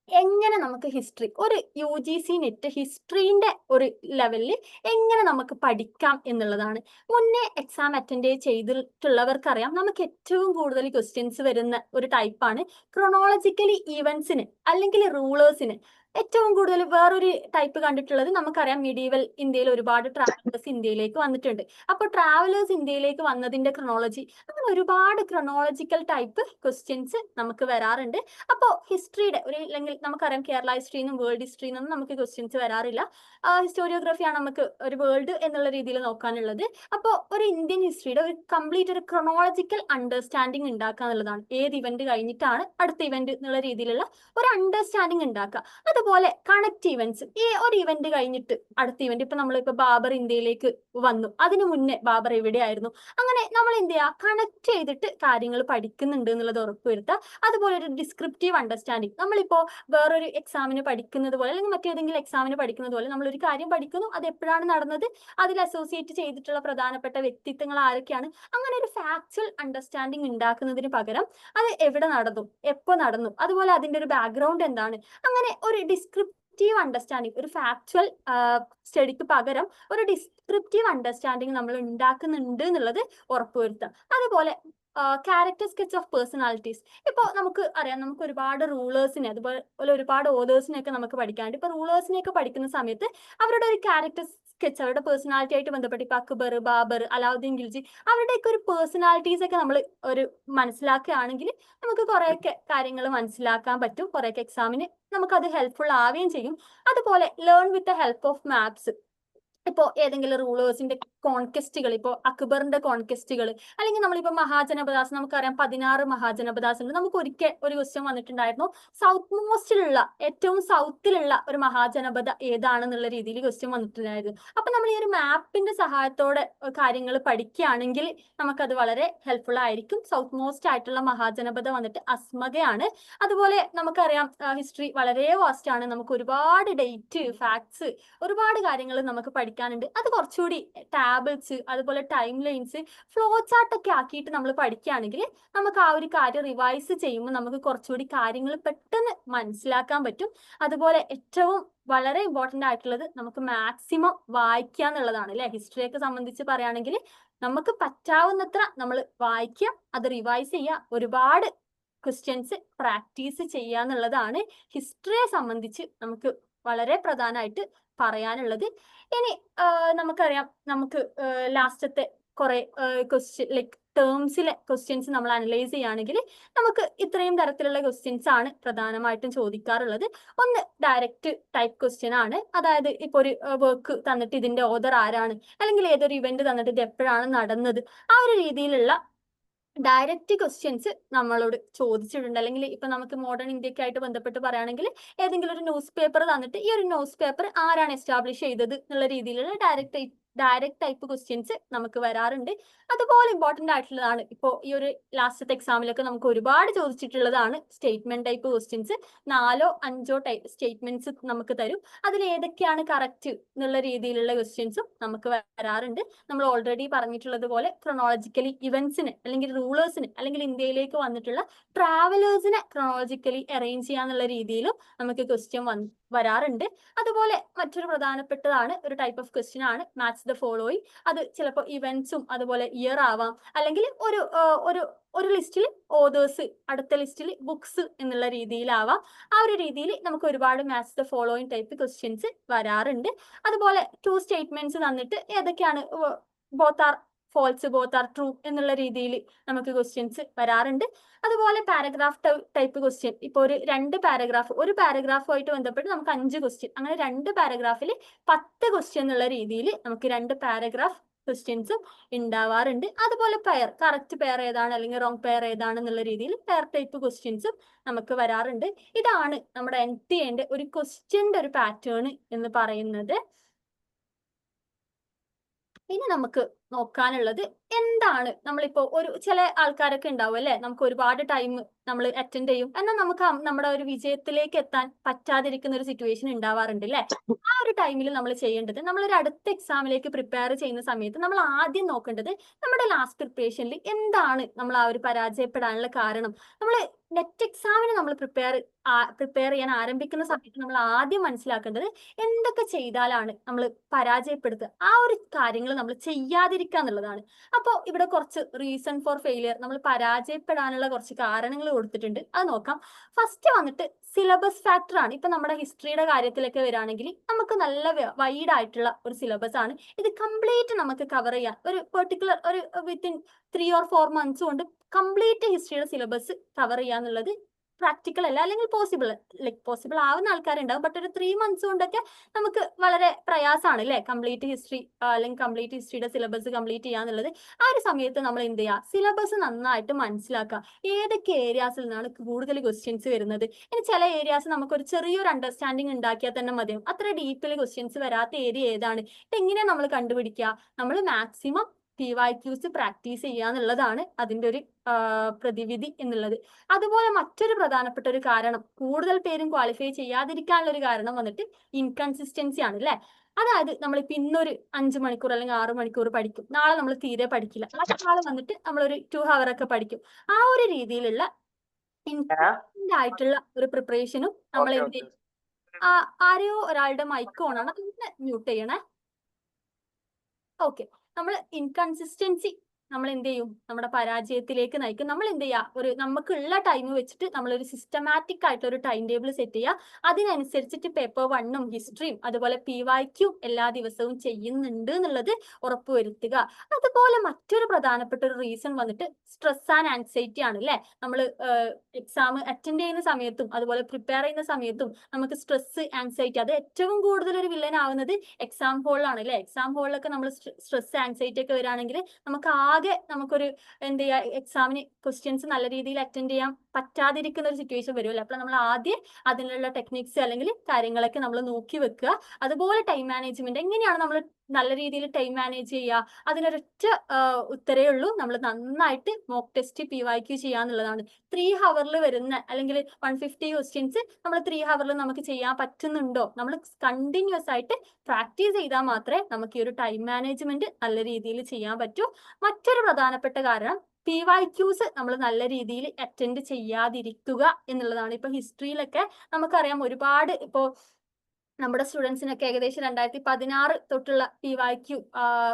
എങ്ങനെ നമുക്ക് ഹിസ്റ്ററി, ഒരു UGC നെറ്റ് ഹിസ്റ്ററിന്റെ ഒരു ലെവലിൽ എങ്ങനെ നമുക്ക് പഠിക്കാം എന്നുള്ളതാണ്. മുന്നേ എക്സാം അറ്റൻഡ് ചെയ്തിട്ടുള്ളവർക്കറിയാം നമുക്ക് ഏറ്റവും കൂടുതൽ ക്വസ്റ്റ്യൻസ് വരുന്ന ഒരു ടൈപ്പാണ് ക്രൊണോളജിക്കലി ഈവൻസിന് അല്ലെങ്കിൽ റൂളേഴ്സിന്. ഏറ്റവും കൂടുതൽ വേറൊരു ടൈപ്പ് കണ്ടിട്ടുള്ളത് നമുക്കറിയാം മീഡിയവൽ ഇന്ത്യയിൽ ഒരുപാട് ട്രാവലേഴ്സ് ഇന്ത്യയിലേക്ക് വന്നിട്ടുണ്ട്. അപ്പോൾ ട്രാവലേഴ്സ് ഇന്ത്യയിലേക്ക് വന്നതിന്റെ ക്രോണോളജി, അങ്ങനെ ഒരുപാട് ക്രോണോളജിക്കൽ ടൈപ്പ് ക്വസ്റ്റ്യൻസ് നമുക്ക് വരാറുണ്ട്. അപ്പോൾ ഹിസ്റ്ററിയുടെ അല്ലെങ്കിൽ നമുക്കറിയാം കേരള ഹിസ്റ്ററിന്നും വേൾഡ് ഹിസ്റ്ററിന്നും നമുക്ക് ക്വസ്റ്റ്യൻസ് വരാറില്ല. ഹിസ്റ്റോറിയോഗ്രഫിയാണ് നമുക്ക് ഒരു വേൾഡ് എന്നുള്ള രീതിയിൽ നോക്കാനുള്ളത്. അപ്പോൾ ഒരു ഇന്ത്യൻ ഹിസ്റ്ററിയുടെ ഒരു കംപ്ലീറ്റ് ഒരു ക്രോണോളജിക്കൽ അണ്ടർസ്റ്റാൻഡിങ് ഉണ്ടാക്കുക എന്നുള്ളതാണ്. ഏത് ഇവന്റ് കഴിഞ്ഞിട്ടാണ് അടുത്ത ഇവന്റ് എന്നുള്ള രീതിയിലുള്ള ഒരു അണ്ടർസ്റ്റാൻഡിങ് ഉണ്ടാക്കുക. അതുപോലെ കണക്ട് ഇവന്റ്സ്, ഈ ഒരു ഇവന്റ് കഴിഞ്ഞിട്ട് അടുത്ത ഇവന്റ്, ഇപ്പൊ നമ്മളിപ്പോ ബാബർ ഇന്ത്യയിലേക്ക് വന്നു, അതിനു മുന്നേ ബാബർ എവിടെയായിരുന്നു, അങ്ങനെ നമ്മൾ എന്ത് ചെയ്യുക, കണക്ട് ചെയ്തിട്ട് കാര്യങ്ങൾ പഠിക്കുന്നുണ്ട് എന്നുള്ളത് ഉറപ്പുവരുത്തുക. അതുപോലെ ഒരു ഡിസ്ക്രിപ്റ്റീവ് അണ്ടർസ്റ്റാൻഡിങ്, നമ്മളിപ്പോ വേറൊരു എക്സാമിന് പഠിക്കുന്നത് പോലെ അല്ലെങ്കിൽ മറ്റേതെങ്കിലും എക്സാമിന് പഠിക്കുന്നത് പോലെ നമ്മൾ ഒരു കാര്യം പഠിക്കുന്നു, അത് എപ്പോഴാണ് നടന്നത്, അതിൽ അസോസിയേറ്റ് ചെയ്തിട്ടുള്ള പ്രധാനപ്പെട്ട വ്യക്തിത്വങ്ങൾ ആരൊക്കെയാണ്, അങ്ങനെ ഒരു ഫാക്ച്വൽ അണ്ടർസ്റ്റാൻഡിങ് ഉണ്ടാക്കുന്നതിന് പകരം അത് എവിടെ നടന്നു, എപ്പോ നടന്നു, അതുപോലെ അതിന്റെ ഒരു ബാക്ക്ഗ്രൗണ്ട് എന്താണ്, അങ്ങനെ ഒരു ഡിസ്ക്രിപ്റ്റീവ് അണ്ടർസ്റ്റാൻഡിങ്, ഒരു ഫാക്ച്വൽ സ്റ്റഡിക്ക് പകരം ഒരു ഡിസ്ക്രിപ്റ്റീവ് അണ്ടർസ്റ്റാൻഡിങ് നമ്മൾ ഉണ്ടാക്കുന്നുണ്ട് എന്നുള്ളത് ഉറപ്പുവരുത്തുക. അതുപോലെ ക്യാരക്ടർ സ്കെച്ച് ഓഫ് പേഴ്സണാലിറ്റീസ്. ഇപ്പോൾ നമുക്ക് അറിയാം, നമുക്ക് ഒരുപാട് റൂളേഴ്സിനെ അതുപോലെ ഒരുപാട് ഓതേഴ്സിനെയൊക്കെ നമുക്ക് പഠിക്കാനുണ്ട്. ഇപ്പൊ റൂളേഴ്സിനെയൊക്കെ പഠിക്കുന്ന സമയത്ത് അവരുടെ ഒരു ക്യാരക്ടർ സ്കെച്ച്, അവരുടെ പേഴ്സണാലിറ്റി ആയിട്ട് ബന്ധപ്പെട്ട് ഇപ്പൊ അക്ബർ, ബാബർ, അലാവുദ്ദീൻ ഖിൽജി, അവരുടെയൊക്കെ ഒരു പേഴ്സണാലിറ്റീസ് ഒക്കെ നമ്മൾ ഒരു മനസ്സിലാക്കുകയാണെങ്കിൽ നമുക്ക് കുറേയൊക്കെ കാര്യങ്ങൾ മനസ്സിലാക്കാൻ പറ്റും. കുറേയൊക്കെ എക്സാമിന് നമുക്കത് ഹെൽപ്ഫുൾ ആവുകയും ചെയ്യും. അതുപോലെ learn with the help of maps. ഇപ്പോ ഏതെങ്കിലും റൂളേഴ്സിന്റെ കോൺകെസ്റ്റുകൾ, ഇപ്പോൾ അക്ബറിന്റെ കോൺകെസ്റ്റുകൾ, അല്ലെങ്കിൽ നമ്മളിപ്പോ മഹാജനപദാസ്, നമുക്കറിയാം 16 മഹാജനപദാസ് ഉണ്ട്. നമുക്ക് ഒരിക്കൽ ഒരു ക്വസ്റ്റ്യൻ വന്നിട്ടുണ്ടായിരുന്നു, സൗത്ത് മോസ്റ്റിലുള്ള ഏറ്റവും സൗത്തിലുള്ള ഒരു മഹാജനപദ ഏതാണെന്നുള്ള രീതിയിൽ ക്വസ്റ്റ്യൻ വന്നിട്ടുണ്ടായിരുന്നു. അപ്പൊ നമ്മൾ ഈ ഒരു മാപ്പിന്റെ സഹായത്തോടെ കാര്യങ്ങൾ പഠിക്കുകയാണെങ്കിൽ നമുക്കത് വളരെ ഹെൽപ്ഫുൾ ആയിരിക്കും. സൗത്ത് മോസ്റ്റ് ആയിട്ടുള്ള മഹാജനപദ വന്നിട്ട് അസ്മകയാണ്. അതുപോലെ നമുക്കറിയാം ഹിസ്റ്ററി വളരെ വാസ്റ്റ് ആണ്, നമുക്ക് ഒരുപാട് ഡേറ്റ്, ഫാക്ട്സ്, ഒരുപാട് കാര്യങ്ങൾ നമുക്ക് പഠിക്കാനുണ്ട്. അത് കുറച്ചുകൂടി ടാബിൾസ്, അതുപോലെ ടൈം ലൈൻസ്, ഫ്ലോ ചാർട്ട് ഒക്കെ ആക്കിയിട്ട് നമ്മൾ പഠിക്കുകയാണെങ്കിൽ നമുക്ക് ആ ഒരു കാര്യം റിവൈസ് ചെയ്യുമ്പോൾ നമുക്ക് കുറച്ചുകൂടി കാര്യങ്ങൾ പെട്ടെന്ന് മനസ്സിലാക്കാൻ പറ്റും. അതുപോലെ ഏറ്റവും വളരെ ഇമ്പോർട്ടന്റ് ആയിട്ടുള്ളത് നമുക്ക് മാക്സിമം വായിക്കുക എന്നുള്ളതാണ് അല്ലെ. ഹിസ്റ്ററിയൊക്കെ സംബന്ധിച്ച് പറയുകയാണെങ്കിൽ നമുക്ക് പറ്റാവുന്നത്ര നമ്മൾ വായിക്കുക, അത് റിവൈസ് ചെയ്യുക, ഒരുപാട് ക്വസ്റ്റ്യൻസ് പ്രാക്ടീസ് ചെയ്യുക എന്നുള്ളതാണ് ഹിസ്റ്ററിയെ സംബന്ധിച്ച് നമുക്ക് വളരെ പ്രധാനമായിട്ട് പറയാനുള്ളത്. ഇനി നമുക്കറിയാം, നമുക്ക് ലാസ്റ്റത്തെ കുറെ ക്വസ്റ്റ്യൻ ലൈക്ക് ടേംസിലെ ക്വസ്റ്റ്യൻസ് നമ്മൾ അനലൈസ് ചെയ്യുകയാണെങ്കിൽ നമുക്ക് ഇത്രയും തരത്തിലുള്ള ക്വസ്റ്റ്യൻസ് ആണ് പ്രധാനമായിട്ടും ചോദിക്കാറുള്ളത്. ഒന്ന് ഡയറക്റ്റ് ടൈപ്പ് ക്വസ്റ്റ്യൻ ആണ്, അതായത് ഇപ്പോൾ ഒരു വർക്ക് തന്നിട്ട് ഇതിന്റെ ഓതർ ആരാണ്, അല്ലെങ്കിൽ ഏതൊരു ഇവന്റ് തന്നിട്ട് ഇത് എപ്പോഴാണ് നടന്നത്, ആ ഒരു രീതിയിലുള്ള ഡയറക്റ്റ് ക്വസ്റ്റ്യൻസ് നമ്മളോട് ചോദിച്ചിട്ടുണ്ട്. അല്ലെങ്കിൽ ഇപ്പൊ നമുക്ക് മോഡേൺ ഇന്ത്യക്കായിട്ട് ബന്ധപ്പെട്ട് പറയുകയാണെങ്കിൽ ഏതെങ്കിലും ഒരു ന്യൂസ് പേപ്പർ തന്നിട്ട് ഈ ഒരു ന്യൂസ് പേപ്പർ ആരാണ് എസ്റ്റാബ്ലിഷ് ചെയ്തത് എന്നുള്ള രീതിയിലുള്ള ഡയറക്റ്റ് ടൈപ്പ് ക്വസ്റ്റ്യൻസ് നമുക്ക് വരാറുണ്ട്. അതുപോലെ ഇമ്പോർട്ടന്റ് ആയിട്ടുള്ളതാണ് ഇപ്പോൾ ഈ ഒരു ലാസ്റ്റത്തെ എക്സാമിലൊക്കെ നമുക്ക് ഒരുപാട് ചോദിച്ചിട്ടുള്ളതാണ് statement type questions. 4 or 5 type statements നമുക്ക് തരും, അതിൽ ഏതൊക്കെയാണ് കറക്റ്റ് എന്നുള്ള രീതിയിലുള്ള ക്വസ്റ്റ്യൻസും നമുക്ക് വരാറുണ്ട്. നമ്മൾ ഓൾറെഡി പറഞ്ഞിട്ടുള്ളത് പോലെ ക്രോണോളജിക്കലി ഇവന്റ്സിന് അല്ലെങ്കിൽ റൂളേഴ്സിന് അല്ലെങ്കിൽ ഇന്ത്യയിലേക്ക് വന്നിട്ടുള്ള ട്രാവലേഴ്സിനെ ക്രോണോളജിക്കലി അറേഞ്ച് ചെയ്യാന്നുള്ള രീതിയിലും നമുക്ക് ക്വസ്റ്റ്യൻ വരാറുണ്ട്. അതുപോലെ മറ്റൊരു പ്രധാനപ്പെട്ടതാണ് ഒരു ടൈപ്പ് ഓഫ് ക്വസ്റ്റ്യൻ ആണ് മാച്ച് ദ ഫോളോയിങ്. അത് ചിലപ്പോൾ ഇവന്റ്സും അതുപോലെ ഇയർ ആവാം, അല്ലെങ്കിൽ ഒരു ലിസ്റ്റിൽ ഓതേഴ്സ്, അടുത്ത ലിസ്റ്റിൽ ബുക്സ് എന്നുള്ള രീതിയിലാവാം. ആ ഒരു രീതിയിൽ നമുക്ക് ഒരുപാട് match the following type questions വരാറുണ്ട്. അതുപോലെ 2 സ്റ്റേറ്റ്മെന്റ്സ് തന്നിട്ട് ഏതൊക്കെയാണ് both are false, both are true എന്നുള്ള രീതിയിൽ നമുക്ക് ക്വസ്റ്റ്യൻസ് വരാറുണ്ട്. അതുപോലെ പാരഗ്രാഫ് ടൈപ്പ് ക്വസ്റ്റ്യൻ, ഇപ്പോൾ ഒരു പാരഗ്രാഫുമായിട്ട് ബന്ധപ്പെട്ട് നമുക്ക് 5 ക്വസ്റ്റ്യൻ, അങ്ങനെ 2 പാരഗ്രാഫിൽ 10 ക്വസ്റ്റ്യൻ എന്നുള്ള രീതിയിൽ നമുക്ക് 2 പാരഗ്രാഫ് ക്വസ്റ്റ്യൻസും ഉണ്ടാവാറുണ്ട്. അതുപോലെ പെയർ, കറക്റ്റ് പെയർ ഏതാണ് അല്ലെങ്കിൽ റോങ് പെയർ ഏതാണ് എന്നുള്ള രീതിയിൽ പെയർ ടൈപ്പ് ക്വസ്റ്റ്യൻസും നമുക്ക് വരാറുണ്ട്. ഇതാണ് നമ്മുടെ NTA ഒരു ക്വസ്റ്റ്യന്റെ ഒരു പാറ്റേൺ എന്ന് പറയുന്നത്. ഇനി നമുക്ക് നോക്കാനുള്ളത് എന്താണ്, നമ്മളിപ്പോ ചില ആൾക്കാരൊക്കെ ഉണ്ടാവും അല്ലെ, നമുക്ക് ഒരുപാട് ടൈം നമ്മൾ അറ്റൻഡ് ചെയ്യും, എന്നാൽ നമുക്ക് നമ്മുടെ ഒരു വിജയത്തിലേക്ക് എത്താൻ പറ്റാതിരിക്കുന്ന ഒരു സിറ്റുവേഷൻ ഉണ്ടാവാറുണ്ട് അല്ലെ. ആ ഒരു ടൈമിൽ നമ്മൾ ചെയ്യേണ്ടത്, നമ്മളൊരു അടുത്ത എക്സാമിലേക്ക് പ്രിപ്പയർ ചെയ്യുന്ന സമയത്ത് നമ്മൾ ആദ്യം നോക്കേണ്ടത് നമ്മുടെ ലാസ്റ്റ് പ്രിപ്പറേഷനിൽ എന്താണ് നമ്മൾ ആ ഒരു പരാജയപ്പെടാനുള്ള കാരണം. നമ്മൾ നെറ്റ് എക്സാമിന് നമ്മൾ പ്രിപ്പയർ ചെയ്യാൻ ആരംഭിക്കുന്ന സമയത്ത് നമ്മൾ ആദ്യം മനസ്സിലാക്കേണ്ടത് എന്തൊക്കെ ചെയ്താലാണ് നമ്മൾ പരാജയപ്പെടുത്തുക, ആ ഒരു കാര്യങ്ങൾ നമ്മൾ ചെയ്യാതിരിക്കുക എന്നുള്ളതാണ്. അപ്പോൾ ഇവിടെ കുറച്ച് റീസൺ ഫോർ ഫെയിലിയർ, നമ്മൾ പരാജയപ്പെടാനുള്ള കുറച്ച് കാരണങ്ങൾ കൊടുത്തിട്ടുണ്ട്, അത് നോക്കാം. ഫസ്റ്റ് വന്നിട്ട് സിലബസ് ഫാക്ടർ ആണ്. ഇപ്പൊ നമ്മുടെ ഹിസ്റ്ററിയുടെ കാര്യത്തിലൊക്കെ വരികയാണെങ്കിൽ നമുക്ക് നല്ല വൈഡ് ആയിട്ടുള്ള ഒരു സിലബസ് ആണ്. ഇത് കംപ്ലീറ്റ് നമുക്ക് കവർ ചെയ്യാൻ ഒരു പെർട്ടിക്കുലർ ഒരു വിത്തിൻ 3 or 4 months കൊണ്ട് കംപ്ലീറ്റ് ഹിസ്റ്ററിയുടെ സിലബസ് കവർ ചെയ്യാന്നുള്ളത് പ്രാക്ടിക്കൽ അല്ല, അല്ലെങ്കിൽ പോസിബിൾ ആവുന്ന ആൾക്കാരുണ്ടാവും. ബട്ട് ഒരു 3 months കൊണ്ടൊക്കെ നമുക്ക് വളരെ പ്രയാസമാണ് അല്ലെ കംപ്ലീറ്റ് ഹിസ്റ്ററി അല്ലെങ്കിൽ കംപ്ലീറ്റ് ഹിസ്റ്ററിയുടെ സിലബസ് കംപ്ലീറ്റ് ചെയ്യാന്നുള്ളത്. ആ ഒരു സമയത്ത് നമ്മൾ എന്ത് ചെയ്യുക, സിലബസ് നന്നായിട്ട് മനസ്സിലാക്കുക, ഏതൊക്കെ ഏരിയാസിൽ നിന്നാണ് കൂടുതൽ ക്വസ്റ്റ്യൻസ് വരുന്നത്. ഇനി ചില ഏരിയാസ് നമുക്കൊരു ചെറിയൊരു അണ്ടർസ്റ്റാൻഡിങ് ഉണ്ടാക്കിയാൽ തന്നെ മതിയാവും. അത്ര ഡീപ്പിൽ ക്വസ്റ്റ്യൻസ് വരാത്ത ഏരിയ ഏതാണ്, ഇതെങ്ങനെയാണ് നമ്മൾ കണ്ടുപിടിക്കുക, നമ്മൾ മാക്സിമം PYQs പ്രാക്ടീസ് ചെയ്യുക എന്നുള്ളതാണ് അതിന്റെ ഒരു പ്രതിവിധി എന്നുള്ളത്. അതുപോലെ മറ്റൊരു പ്രധാനപ്പെട്ട ഒരു കാരണം, കൂടുതൽ പേരും ക്വാളിഫൈ ചെയ്യാതിരിക്കാനുള്ള ഒരു കാരണം വന്നിട്ട് ഇൻകൺസിസ്റ്റൻസി ആണ് അല്ലെ. അതായത് നമ്മളിപ്പോ ഇന്നൊരു 5 മണിക്കൂർ അല്ലെങ്കിൽ 6 മണിക്കൂർ പഠിക്കും, നാളെ നമ്മൾ തീരെ പഠിക്കില്ല, നാളെ വന്നിട്ട് നമ്മളൊരു 2 hour ഒക്കെ പഠിക്കും. ആ ഒരു രീതിയിലുള്ള ഇൻകൺസിസ്റ്റന്റ് ആയിട്ടുള്ള ഒരു പ്രിപ്പറേഷനും നമ്മൾ എന്ത് ആരെയോ ഒരാളുടെ മൈക്ക് ഓൺ ആണ്, അതൊന്ന് മ്യൂട്ട് ചെയ്യണേ. ഓക്കെ, നമ്മൾ ഇൻകൺസിസ്റ്റൻസി നമ്മൾ എന്ത് ചെയ്യും, നമ്മുടെ പരാജയത്തിലേക്ക് നയിക്കും. നമ്മൾ എന്ത് ചെയ്യുക, നമുക്കുള്ള ടൈം വെച്ചിട്ട് നമ്മളൊരു സിസ്റ്റമാറ്റിക് ആയിട്ട് ഒരു ടൈം ടേബിൾ സെറ്റ് ചെയ്യുക. അതിനനുസരിച്ചിട്ട് പേപ്പർ 1ഉം ഹിസ്റ്ററിയും അതുപോലെ PYQ എല്ലാ ദിവസവും ചെയ്യുന്നുണ്ട് എന്നുള്ളത് ഉറപ്പുവരുത്തുക. അതുപോലെ മറ്റൊരു പ്രധാനപ്പെട്ട ഒരു റീസൺ വന്നിട്ട് സ്ട്രെസ് ആൻഡ് ആൻസൈറ്റി ആണ് അല്ലെ. നമ്മൾ എക്സാം അറ്റൻഡ് ചെയ്യുന്ന സമയത്തും അതുപോലെ പ്രിപ്പയർ ചെയ്യുന്ന സമയത്തും നമുക്ക് സ്ട്രെസ് ആൻസൈറ്റി, അത് ഏറ്റവും കൂടുതൽ ഒരു വില്ലൻ ആവുന്നത് എക്സാം ഹോളിലാണ് അല്ലെ. എക്സാം ഹോളിലൊക്കെ നമ്മൾ സ്ട്രെസ് ആൻസൈറ്റി ഒക്കെ വരികയാണെങ്കിൽ നമുക്കൊരു എന്ത് ചെയ്യുക, എക്സാമിന് ക്വസ്റ്റ്യൻസ് നല്ല രീതിയിൽ അറ്റൻഡ് ചെയ്യാൻ പറ്റാതിരിക്കുന്ന ഒരു സിറ്റുവേഷൻ വരുമല്ലോ. അപ്പോൾ നമ്മൾ ആദ്യം അതിനുള്ള ടെക്നിക്സ് അല്ലെങ്കിൽ കാര്യങ്ങളൊക്കെ നമ്മൾ നോക്കി വെക്കുക. അതുപോലെ ടൈം മാനേജ്മെന്റ്, എങ്ങനെയാണ് നമ്മൾ നല്ല രീതിയിൽ ടൈം മാനേജ് ചെയ്യുക, അതിനൊരൊറ്റ ഉത്തരേ ഉള്ളൂ, നമ്മൾ നന്നായിട്ട് മോക്ക് ടെസ്റ്റ് PYQ ചെയ്യാന്നുള്ളതാണ്. 3 hours വരുന്ന അല്ലെങ്കിൽ 150 ക്വസ്റ്റ്യൻസ് നമ്മൾ 3 hours നമുക്ക് ചെയ്യാൻ പറ്റുന്നുണ്ടോ, നമ്മൾ കണ്ടിന്യൂസ് ആയിട്ട് പ്രാക്ടീസ് ചെയ്താൽ മാത്രമേ നമുക്ക് ഈ ഒരു ടൈം മാനേജ്മെന്റ് നല്ല രീതിയിൽ ചെയ്യാൻ പറ്റൂ. മറ്റൊരു പ്രധാനപ്പെട്ട കാരണം PYQs നമ്മൾ നല്ല രീതിയിൽ അറ്റൻഡ് ചെയ്യാതിരിക്കുക എന്നുള്ളതാണ്. ഇപ്പൊ ഹിസ്റ്ററിയിലൊക്കെ നമുക്കറിയാം, ഒരുപാട് ഇപ്പോ നമ്മുടെ സ്റ്റുഡൻസിനൊക്കെ ഏകദേശം 2016 തൊട്ടുള്ള PYQ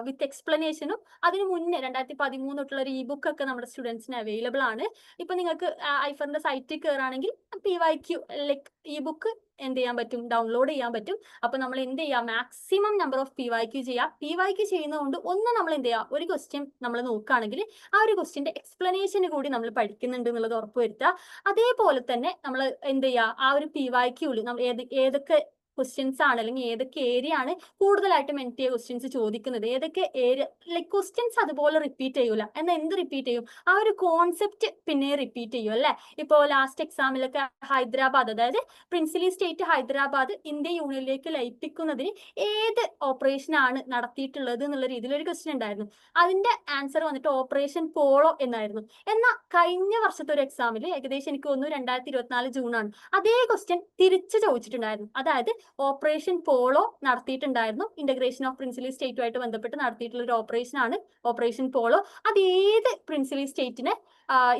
വിത്ത് എക്സ്പ്ലനേഷനും അതിന് മുന്നേ 2013 തൊട്ടുള്ള ഒരു ഇ-ബുക്ക് ഒക്കെ നമ്മുടെ സ്റ്റുഡൻസിന് അവൈലബിൾ ആണ്. ഇപ്പൊ നിങ്ങൾക്ക് ഐഫറിന്റെ സൈറ്റിൽ കയറുകയാണെങ്കിൽ PYQ ലൈക്ക് ഇ-ബുക്ക് എന്ത് ചെയ്യാൻ പറ്റും, ഡൗൺലോഡ് ചെയ്യാൻ പറ്റും. അപ്പൊ നമ്മൾ എന്ത് ചെയ്യുക, മാക്സിമം നമ്പർ ഓഫ് PYQ ചെയ്യുക. PYQ ചെയ്യുന്നതുകൊണ്ട് നമ്മൾ എന്ത് ചെയ്യുക, ഒരു ക്വസ്റ്റ്യൻ നമ്മൾ നോക്കുകയാണെങ്കിൽ ആ ഒരു ക്വസ്റ്റ്യന്റെ എക്സ്പ്ലനേഷൻ കൂടി നമ്മൾ പഠിക്കുന്നുണ്ട് എന്നുള്ളത് ഉറപ്പുവരുത്തുക. അതേപോലെ തന്നെ നമ്മൾ എന്ത് ചെയ്യുക, ആ ഒരു PYQല് നമ്മൾ ഏതൊക്കെ ക്വസ്റ്റ്യൻസ് ആണ് അല്ലെങ്കിൽ ഏതൊക്കെ ഏരിയ ആണ് കൂടുതലായിട്ട് മെൻറ്റിയ ക്വസ്റ്റ്യൻസ് ചോദിക്കുന്നത്, ഏതൊക്കെ ഏരിയ ലൈക്ക് ക്വസ്റ്റ്യൻസ് അതുപോലെ റിപ്പീറ്റ് ചെയ്യൂല, എന്നാൽ എന്ത് റിപ്പീറ്റ് ചെയ്യും, ആ ഒരു കോൺസെപ്റ്റ് പിന്നെ റിപ്പീറ്റ് ചെയ്യും അല്ലെ. ഇപ്പോ ലാസ്റ്റ് എക്സാമിലൊക്കെ ഹൈദരാബാദ്, അതായത് പ്രിൻസിലി സ്റ്റേറ്റ് ഹൈദരാബാദ് ഇന്ത്യൻ യൂണിയനിലേക്ക് ലയിപ്പിക്കുന്നതിന് ഏത് ഓപ്പറേഷൻ ആണ് നടത്തിയിട്ടുള്ളത് എന്നുള്ള രീതിയിൽ ഒരു ക്വസ്റ്റ്യൻ ഉണ്ടായിരുന്നു. അതിന്റെ ആൻസർ വന്നിട്ട് ഓപ്പറേഷൻ പോളോ എന്നായിരുന്നു. എന്നാൽ കഴിഞ്ഞ വർഷത്തെ ഒരു എക്സാമിൽ ഏകദേശം എനിക്ക് തോന്നുന്നു 2024 ജൂൺ ആണ്, അതേ ക്വസ്റ്റ്യൻ തിരിച്ചു ചോദിച്ചിട്ടുണ്ടായിരുന്നു. അതായത് ഓപ്പറേഷൻ പോളോ നടത്തിയിട്ടുണ്ടായിരുന്നു, ഇന്റഗ്രേഷൻ ഓഫ് പ്രിൻസിലി സ്റ്റേറ്റുമായിട്ട് ബന്ധപ്പെട്ട് നടത്തിയിട്ടുള്ള ഒരു ഓപ്പറേഷൻ ആണ് ഓപ്പറേഷൻ പോളോ. അത് ഏത് പ്രിൻസിലി സ്റ്റേറ്റിനെ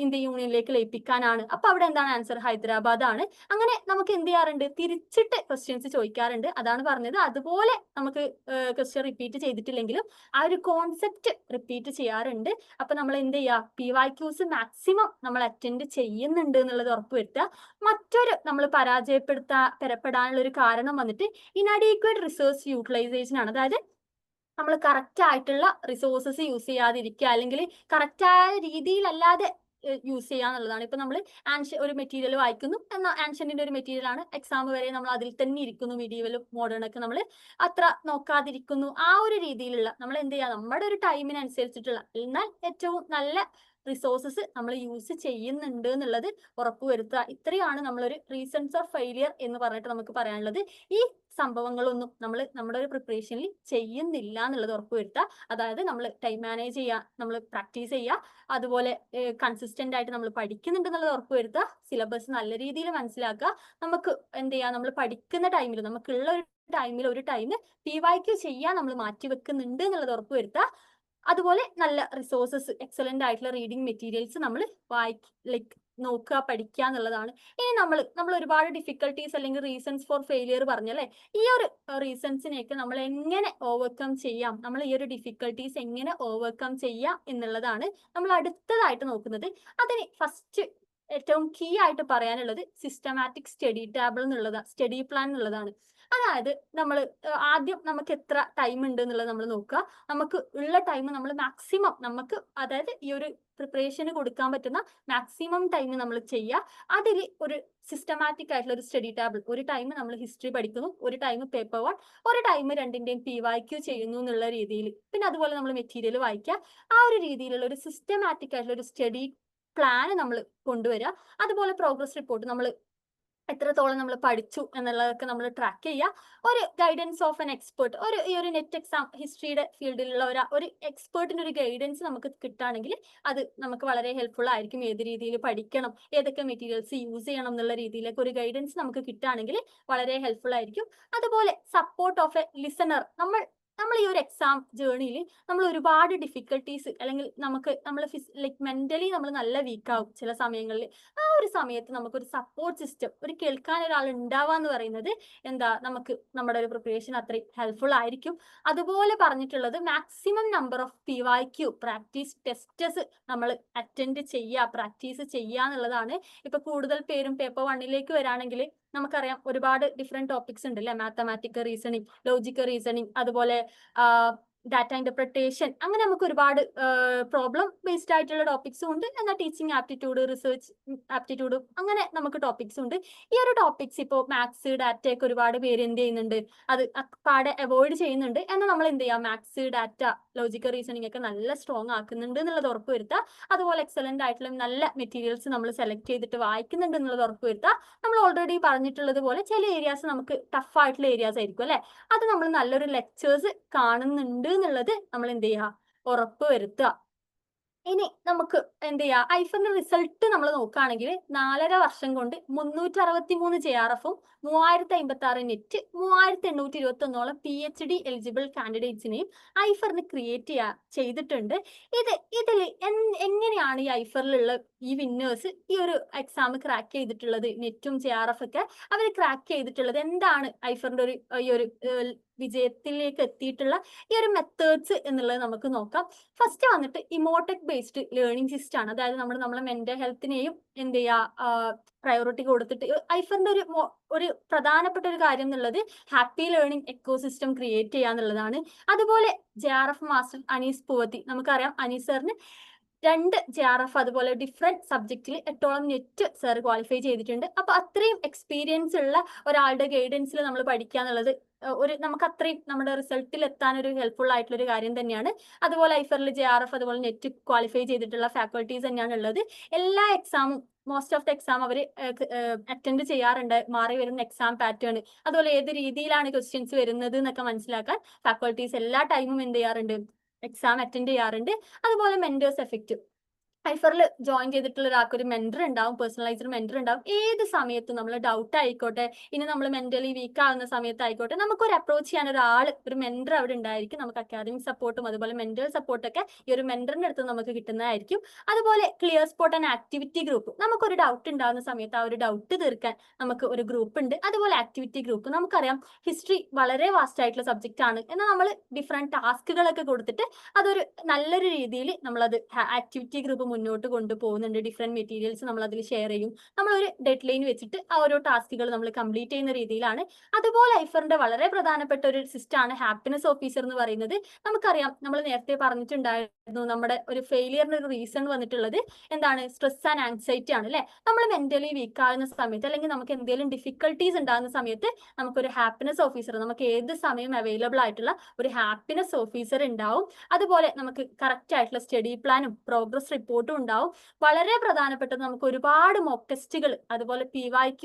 ഇന്ത്യൻ യൂണിയനിലേക്ക് ലയിപ്പിക്കാനാണ്. അപ്പൊ അവിടെ എന്താണ് ആൻസർ, ഹൈദരാബാദ് ആണ്. അങ്ങനെ നമുക്ക് എന്ത് ചെയ്യാറുണ്ട്, തിരിച്ചിട്ട് ക്വസ്റ്റ്യൻസ് ചോദിക്കാറുണ്ട്. അതാണ് പറഞ്ഞത്, അതുപോലെ നമുക്ക് ക്വസ്റ്റ്യൻ റിപ്പീറ്റ് ചെയ്തിട്ടില്ലെങ്കിലും ആ ഒരു കോൺസെപ്റ്റ് റിപ്പീറ്റ് ചെയ്യാറുണ്ട്. അപ്പൊ നമ്മൾ എന്ത് ചെയ്യുക, PYQs മാക്സിമം നമ്മൾ അറ്റൻഡ് ചെയ്യുന്നുണ്ട് എന്നുള്ളത് ഉറപ്പുവരുത്തുക. മറ്റൊരു നമ്മൾ പരാജയപ്പെടാനുള്ള ഒരു കാരണം വന്നിട്ട് ഇൻഅഡീക്വേറ്റ് റിസോഴ്സ് യൂട്ടിലൈസേഷൻ ആണ്. അതായത് നമ്മൾ കറക്റ്റ് ആയിട്ടുള്ള റിസോഴ്സസ് യൂസ് ചെയ്യാതിരിക്കുക, അല്ലെങ്കിൽ കറക്റ്റായ രീതിയിലല്ലാതെ യൂസ് ചെയ്യുക എന്നുള്ളതാണ്. ഇപ്പൊ നമ്മൾ ഒരു മെറ്റീരിയൽ വായിക്കുന്നു, എന്നാൽ ആൻഷ്യന്റിന്റെ ഒരു മെറ്റീരിയൽ ആണ്, എക്സാം വരെ നമ്മൾ അതിൽ തന്നെ ഇരിക്കുന്നു, മീഡിയവലും മോഡേൺ ഒക്കെ നമ്മൾ അത്ര നോക്കാതിരിക്കുന്നു. ആ ഒരു രീതിയിലുള്ള നമ്മൾ എന്ത് ചെയ്യുക, നമ്മുടെ ഒരു ടൈമിനനുസരിച്ചിട്ടുള്ള എന്നാൽ ഏറ്റവും നല്ല റിസോഴ്സസ് നമ്മൾ യൂസ് ചെയ്യുന്നുണ്ട് എന്നുള്ളത് ഉറപ്പുവരുത്തുക. ഇത്രയാണ് നമ്മളൊരു റീസൺസ് ഓഫ് ഫെയിലിയർ എന്ന് പറഞ്ഞിട്ട് നമുക്ക് പറയാനുള്ളത്. ഈ സംഭവങ്ങളൊന്നും നമ്മൾ നമ്മുടെ ഒരു പ്രിപ്പറേഷനിൽ ചെയ്യുന്നില്ല എന്നുള്ളത് ഉറപ്പുവരുത്തുക. അതായത് നമ്മൾ ടൈം മാനേജ് ചെയ്യുക, നമ്മൾ പ്രാക്ടീസ് ചെയ്യുക, അതുപോലെ കൺസിസ്റ്റന്റ് ആയിട്ട് നമ്മൾ പഠിക്കുന്നുണ്ട് എന്നുള്ളത് ഉറപ്പുവരുത്തുക, സിലബസ് നല്ല രീതിയിൽ മനസ്സിലാക്കുക. നമുക്ക് എന്ത് ചെയ്യുക, നമ്മൾ പഠിക്കുന്ന ടൈമിൽ നമുക്കുള്ള ഒരു ടൈം PYQ ചെയ്യാൻ നമ്മൾ മാറ്റി വെക്കുന്നുണ്ട് എന്നുള്ളത് ഉറപ്പുവരുത്തുക. അതുപോലെ നല്ല റിസോഴ്സസ്, എക്സലന്റ് ആയിട്ടുള്ള റീഡിംഗ് മെറ്റീരിയൽസ് നമ്മൾ നോക്കുക, പഠിക്കുക എന്നുള്ളതാണ്. ഇനി നമ്മൾ ഒരുപാട് ഡിഫിക്കൽട്ടീസ് അല്ലെങ്കിൽ റീസൺസ് ഫോർ ഫെയിലിയർ പറഞ്ഞല്ലേ, ഈ ഒരു റീസൺസിനെയൊക്കെ നമ്മൾ എങ്ങനെ ഓവർകം ചെയ്യാം, നമ്മൾ ഈ ഒരു ഡിഫിക്കൽട്ടീസ് എങ്ങനെ ഓവർകം ചെയ്യാം എന്നുള്ളതാണ് നമ്മൾ അടുത്തതായിട്ട് നോക്കുന്നത്. അതിന് ഫസ്റ്റ് ഏറ്റവും കീ ആയിട്ട് പറയാനുള്ളത് സിസ്റ്റമാറ്റിക് സ്റ്റഡി ടേബിൾ എന്നുള്ളതാണ്, സ്റ്റഡി പ്ലാൻ എന്നുള്ളതാണ്. അതായത് നമ്മൾ ആദ്യം നമുക്ക് എത്ര ടൈം ഉണ്ട് എന്നുള്ളത് നമ്മൾ നോക്കുക. നമുക്ക് ഉള്ള ടൈം നമ്മൾ മാക്സിമം നമുക്ക്, അതായത് ഈ ഒരു പ്രിപ്പറേഷന് കൊടുക്കാൻ പറ്റുന്ന മാക്സിമം ടൈം നമ്മൾ ചെയ്യുക. അതിൽ ഒരു സിസ്റ്റമാറ്റിക് ആയിട്ടുള്ള ഒരു സ്റ്റഡി ടേബിൾ, ഒരു ടൈം നമ്മൾ ഹിസ്റ്ററി പഠിക്കുന്നു, ഒരു ടൈം പേപ്പർ വൺ, ഒരു ടൈം രണ്ടിന്റെയും PYQ ചെയ്യുന്നു എന്നുള്ള രീതിയിൽ, പിന്നെ അതുപോലെ നമ്മൾ മെറ്റീരിയൽ വായിക്കുക. ആ ഒരു രീതിയിലുള്ള ഒരു സിസ്റ്റമാറ്റിക് ആയിട്ടുള്ള ഒരു സ്റ്റഡി പ്ലാൻ നമ്മൾ കൊണ്ടുവരിക. അതുപോലെ പ്രോഗ്രസ് റിപ്പോർട്ട്, നമ്മൾ എത്രത്തോളം നമ്മൾ പഠിച്ചു എന്നുള്ളതൊക്കെ നമ്മൾ ട്രാക്ക് ചെയ്യുക. ഒരു ഗൈഡൻസ് ഓഫ് എൻ എക്സ്പേർട്ട്, ഈ ഒരു നെറ്റ് എക്സാം ഹിസ്റ്ററിയുടെ ഫീൽഡിലുള്ള ഒരു എക്സ്പേർട്ടിന്റെ ഒരു ഗൈഡൻസ് നമുക്ക് കിട്ടുകയാണെങ്കിൽ അത് നമുക്ക് വളരെ ഹെൽപ്ഫുൾ ആയിരിക്കും. ഏത് രീതിയിൽ പഠിക്കണം, ഏതൊക്കെ മെറ്റീരിയൽസ് യൂസ് ചെയ്യണം എന്നുള്ള രീതിയിലൊക്കെ ഒരു ഗൈഡൻസ് നമുക്ക് കിട്ടുകയാണെങ്കിൽ വളരെ ഹെൽപ്ഫുൾ ആയിരിക്കും. അതുപോലെ സപ്പോർട്ട് ഓഫ് എ ലിസണർ. നമ്മൾ ഈ ഒരു എക്സാം ജേർണിയിൽ നമ്മൾ ഒരുപാട് ഡിഫിക്കൽട്ടീസ്, അല്ലെങ്കിൽ നമ്മൾ ലൈക്ക് മെന്റലി നമ്മൾ നല്ല വീക്കാവും ചില സമയങ്ങളിൽ. ആ ഒരു സമയത്ത് നമുക്കൊരു സപ്പോർട്ട് സിസ്റ്റം, ഒരു കേൾക്കാൻ ഒരാൾ ഉണ്ടാവുക എന്ന് പറയുന്നത് നമുക്ക് നമ്മുടെ ഒരു പ്രിപ്പറേഷൻ അത്രയും ഹെൽപ്ഫുൾ ആയിരിക്കും. അതുപോലെ പറഞ്ഞിട്ടുള്ളത് maximum number of PYQ practice tests നമ്മൾ അറ്റൻഡ് ചെയ്യുക, പ്രാക്ടീസ് ചെയ്യുക എന്നുള്ളതാണ്. ഇപ്പൊ കൂടുതൽ പേരും പേപ്പർ വണ്ണിലേക്ക് വരാണെങ്കിൽ നമുക്കറിയാം ഒരുപാട് ഡിഫറെന്റ് ടോപ്പിക്സ് ഉണ്ട് അല്ലെ, മാത്തമാറ്റിക്കൽ റീസണിങ്, ലോജിക്കൽ റീസണിങ്, അതുപോലെ ഡാറ്റ ഇന്റർപ്രിട്ടേഷൻ, അങ്ങനെ നമുക്ക് ഒരുപാട് പ്രോബ്ലം ബേസ്ഡ് ആയിട്ടുള്ള ടോപ്പിക്സും ഉണ്ട്. എന്നാൽ ടീച്ചിങ് ആപ്റ്റിറ്റ്യൂഡ്, റിസർച്ച് ആപ്റ്റിറ്റ്യൂഡ്, അങ്ങനെ നമുക്ക് ടോപ്പിക്സ് ഉണ്ട്. ഈ ഒരു ടോപ്പിക്സ് ഇപ്പോൾ മാത്സ്, ഡാറ്റ ഒക്കെ ഒരുപാട് പേര് എന്ത് ചെയ്യുന്നുണ്ട്, അത് പാടെ അവോയ്ഡ് ചെയ്യുന്നുണ്ട്. എന്നാൽ നമ്മൾ എന്ത് ചെയ്യാം, മാത്സ്, ഡാറ്റ, ലോജിക്കൽ റീസണിങ് ഒക്കെ നല്ല സ്ട്രോങ് ആക്കുന്നുണ്ട് എന്നുള്ളത് ഉറപ്പുവരുത്തുക. അതുപോലെ എക്സലന്റ് ആയിട്ടുള്ള നല്ല മെറ്റീരിയൽസ് നമ്മൾ സെലക്ട് ചെയ്തിട്ട് വായിക്കുന്നുണ്ട് എന്നുള്ളത് ഉറപ്പുവരുത്തുക. നമ്മൾ ഓൾറെഡി പറഞ്ഞിട്ടുള്ളത് പോലെ ചില ഏരിയാസ് നമുക്ക് ടഫ് ആയിട്ടുള്ള ഏരിയാസ് ആയിരിക്കും അല്ലെ, അത് നമ്മൾ നല്ലൊരു ലെക്ചേഴ്സ് കാണുന്നുണ്ട് എന്നുള്ളത് നമ്മൾ എന്ത് ചെയ്യുക, ഉറപ്പ് വരുത്തുക. ഇനി നമുക്ക് എന്ത് ചെയ്യാം, ഐഫറിന്റെ റിസൾട്ട് നമ്മൾ നോക്കുകയാണെങ്കിൽ 4.5 വർഷം കൊണ്ട് 363 JRF-ഉം 3056 നെറ്റ് 3821 PhD എലിജിബിൾ കാൻഡിഡേറ്റ്സിനെയും ഐഫറിന് ക്രിയേറ്റ് ചെയ്തിട്ടുണ്ട്. ഇതിൽ എങ്ങനെയാണ് ഈ ഐഫറിലുള്ള ഈ വിന്നേഴ്സ് ഈ ഒരു എക്സാം ക്രാക്ക് ചെയ്തിട്ടുള്ളത്, നെറ്റും JRF ഒക്കെ അവർ ക്രാക്ക് ചെയ്തിട്ടുള്ളത് എന്താണ്, ഐഫറിന്റെ ഈ ഒരു വിജയത്തിലേക്ക് എത്തിയിട്ടുള്ള ഈ ഒരു മെത്തേഡ്സ് എന്നുള്ളത് നമുക്ക് നോക്കാം. ഫസ്റ്റ് വന്നിട്ട് ഇമോടെക് ബേസ്ഡ് ലേണിംഗ് സിസ്റ്റം ആണ്. അതായത് നമ്മളെ മെന്റൽ ഹെൽത്തിനെയും എന്ത് ചെയ്യുക, പ്രയോറിറ്റി കൊടുത്തിട്ട് ഐഫറിന്റെ ഒരു പ്രധാനപ്പെട്ട ഒരു കാര്യം എന്നുള്ളത് ഹാപ്പി ലേണിംഗ് എക്കോസിസ്റ്റം ക്രിയേറ്റ് ചെയ്യുക എന്നുള്ളതാണ്. അതുപോലെ JRF മാസ്റ്റർ അനീസ് പൂവത്തി, നമുക്കറിയാം അനീസ് സാറിന് 2 JRF, അതുപോലെ ഡിഫറെന്റ് സബ്ജക്റ്റിൽ 8ഓളം നെറ്റ് സാർ ക്വാളിഫൈ ചെയ്തിട്ടുണ്ട്. അപ്പൊ അത്രയും എക്സ്പീരിയൻസ് ഉള്ള ഒരാളുടെ ഗൈഡൻസിൽ നമ്മൾ പഠിക്കുക എന്നുള്ളത് നമുക്ക് അത്രയും നമ്മുടെ റിസൾട്ടിൽ എത്താൻ ഒരു ഹെൽപ്ഫുൾ ആയിട്ടുള്ള ഒരു കാര്യം തന്നെയാണ്. അതുപോലെ ഐഫറിൽ JRF അതുപോലെ നെറ്റ് ക്വാളിഫൈ ചെയ്തിട്ടുള്ള ഫാക്കൾട്ടീസ് തന്നെയാണ് ഉള്ളത്. എല്ലാ എക്സാമും, മോസ്റ്റ് ഓഫ് ദ എക്സാം അവർ അറ്റൻഡ് ചെയ്യാറുണ്ട്. മാറി വരുന്ന എക്സാം പാറ്റേൺ, അതുപോലെ ഏത് രീതിയിലാണ് ക്വസ്റ്റ്യൻസ് വരുന്നത് എന്നൊക്കെ മനസ്സിലാക്കാൻ ഫാക്കൾട്ടീസ് എല്ലാ ടൈമും എന്ത് ചെയ്യാറുണ്ട്, എക്സാം അറ്റൻഡ് ചെയ്യാറുണ്ട്. അതുപോലെ മെന്റേഴ്സ് എഫക്റ്റ്, ഐഫറിൽ ജോയിൻ ചെയ്തിട്ടുള്ള ഒരാൾക്ക് ഒരു മെന്റർ ഉണ്ടാവും, പേഴ്സണലൈസ്ഡ് മെന്റർ ഉണ്ടാവും. ഏത് സമയത്തും നമ്മൾ ഡൗട്ട് ആയിക്കോട്ടെ, ഇനി നമ്മൾ മെന്റലി വീക്ക് ആവുന്ന സമയത്തായിക്കോട്ടെ, നമുക്കൊരു അപ്രോച്ച് ചെയ്യാൻ ഒരു മെന്റർ അവിടെ ഉണ്ടായിരിക്കും. നമുക്ക് അക്കാദമിക് സപ്പോർട്ടും അതുപോലെ മെന്റൽ സപ്പോർട്ടൊക്കെ ഈ ഒരു മെന്ററിന്റെ അടുത്ത് നമുക്ക് കിട്ടുന്നതായിരിക്കും. അതുപോലെ clear spot and activity group, നമുക്കൊരു ഡൗട്ട് ഉണ്ടാകുന്ന സമയത്ത് ആ ഒരു ഡൗട്ട് തീർക്കാൻ നമുക്ക് ഒരു ഗ്രൂപ്പ് ഉണ്ട്. അതുപോലെ ആക്ടിവിറ്റി ഗ്രൂപ്പ്, നമുക്കറിയാം ഹിസ്റ്ററി വളരെ വാസ്റ്റ് ആയിട്ടുള്ള സബ്ജക്റ്റ് ആണ്, എന്നാൽ നമ്മൾ ഡിഫറെന്റ് ടാസ്കുകളൊക്കെ കൊടുത്തിട്ട് അതൊരു നല്ലൊരു രീതിയിൽ നമ്മളത് ആക്ടിവിറ്റി ഗ്രൂപ്പ് മുന്നോട്ട് കൊണ്ടുപോകുന്നുണ്ട്. ഡിഫറെന്റ് മെറ്റീരിയൽസ് നമ്മൾ അതിൽ ഷെയർ ചെയ്യും. നമ്മൾ ഒരു ഡെഡ് ലൈൻ വെച്ചിട്ട് ആ ഓരോ ടാസ്കുകൾ നമ്മൾ കംപ്ലീറ്റ് ചെയ്യുന്ന രീതിയിലാണ്. അതുപോലെ ഐഫറിന്റെ വളരെ പ്രധാനപ്പെട്ട ഒരു സിസ്റ്റം ആണ് ഹാപ്പിനെസ് ഓഫീസർ എന്ന് പറയുന്നത്. നമുക്കറിയാം, നമ്മൾ നേരത്തെ പറഞ്ഞിട്ടുണ്ടായിരുന്നു, നമ്മുടെ ഒരു ഫെയിലിയറിന് ഒരു റീസൺ വന്നിട്ടുള്ളത് എന്താണ്, സ്ട്രെസ് ആൻഡ് ആൻസൈറ്റി ആണ് അല്ലെ. നമ്മൾ മെന്റലി വീക്ക് ആകുന്ന സമയത്ത്, അല്ലെങ്കിൽ നമുക്ക് എന്തെങ്കിലും ഡിഫിക്കൽട്ടീസ് ഉണ്ടാകുന്ന സമയത്ത് നമുക്കൊരു ഹാപ്പിനെസ് ഓഫീസർ, നമുക്ക് ഏത് സമയം അവൈലബിൾ ആയിട്ടുള്ള ഒരു ഹാപ്പിനെസ് ഓഫീസർ ഉണ്ടാവും. അതുപോലെ നമുക്ക് കറക്റ്റ് ആയിട്ടുള്ള സ്റ്റഡി പ്ലാനും പ്രോഗ്രസ് റിപ്പോർട്ടും ഉണ്ടാവും. വളരെ പ്രധാനപ്പെട്ടത് നമുക്ക് ഒരുപാട് മോക്ക് ടെസ്റ്റുകൾ, അതുപോലെ PYQ,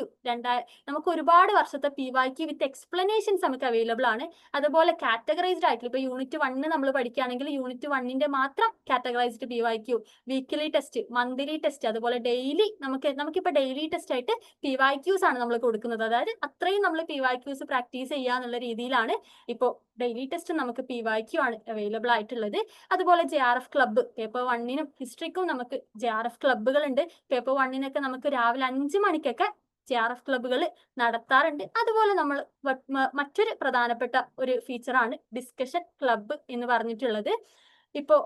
നമുക്ക് ഒരുപാട് വർഷത്തെ PYQ വിത്ത് എക്സ്പ്ലനേഷൻസ് നമുക്ക് അവൈലബിൾ ആണ്. അതുപോലെ കാറ്റഗറൈസ്ഡ് ആയിട്ടുള്ള, ഇപ്പൊ യൂണിറ്റ് 1 നമ്മൾ പഠിക്കുകയാണെങ്കിൽ യൂണിറ്റ് 1ന്റെ മാത്രം categorised PYQ, weekly test, monthly test, അതുപോലെ ഡെയിലി നമുക്കിപ്പോ ഡെയിലി ടെസ്റ്റ് ആയിട്ട് PYQs ആണ് നമ്മൾ കൊടുക്കുന്നത്. അതായത് അത്രയും നമ്മൾ PYQs പ്രാക്ടീസ് ചെയ്യുക എന്നുള്ള രീതിയിലാണ് ഇപ്പോൾ ഡെയിലി ടെസ്റ്റ് നമുക്ക് PYQ ആണ് അവൈലബിൾ ആയിട്ടുള്ളത്. അതുപോലെ JRF ക്ലബ്ബ് പേപ്പർ 1നും ഹിസ്റ്ററിക്കും നമുക്ക് JRF ക്ലബ്ബുകൾ ഉണ്ട്. പേപ്പർ 1നൊക്കെ നമുക്ക് രാവിലെ 5 മണിക്കൊക്കെ JRF ക്ലബ്ബുകൾ നടത്താറുണ്ട്. അതുപോലെ നമ്മൾ മറ്റൊരു പ്രധാനപ്പെട്ട ഒരു ഫീച്ചറാണ് ഡിസ്കഷൻ ക്ലബ്ബ് എന്ന് പറഞ്ഞിട്ടുള്ളത്. ഇപ്പോൾ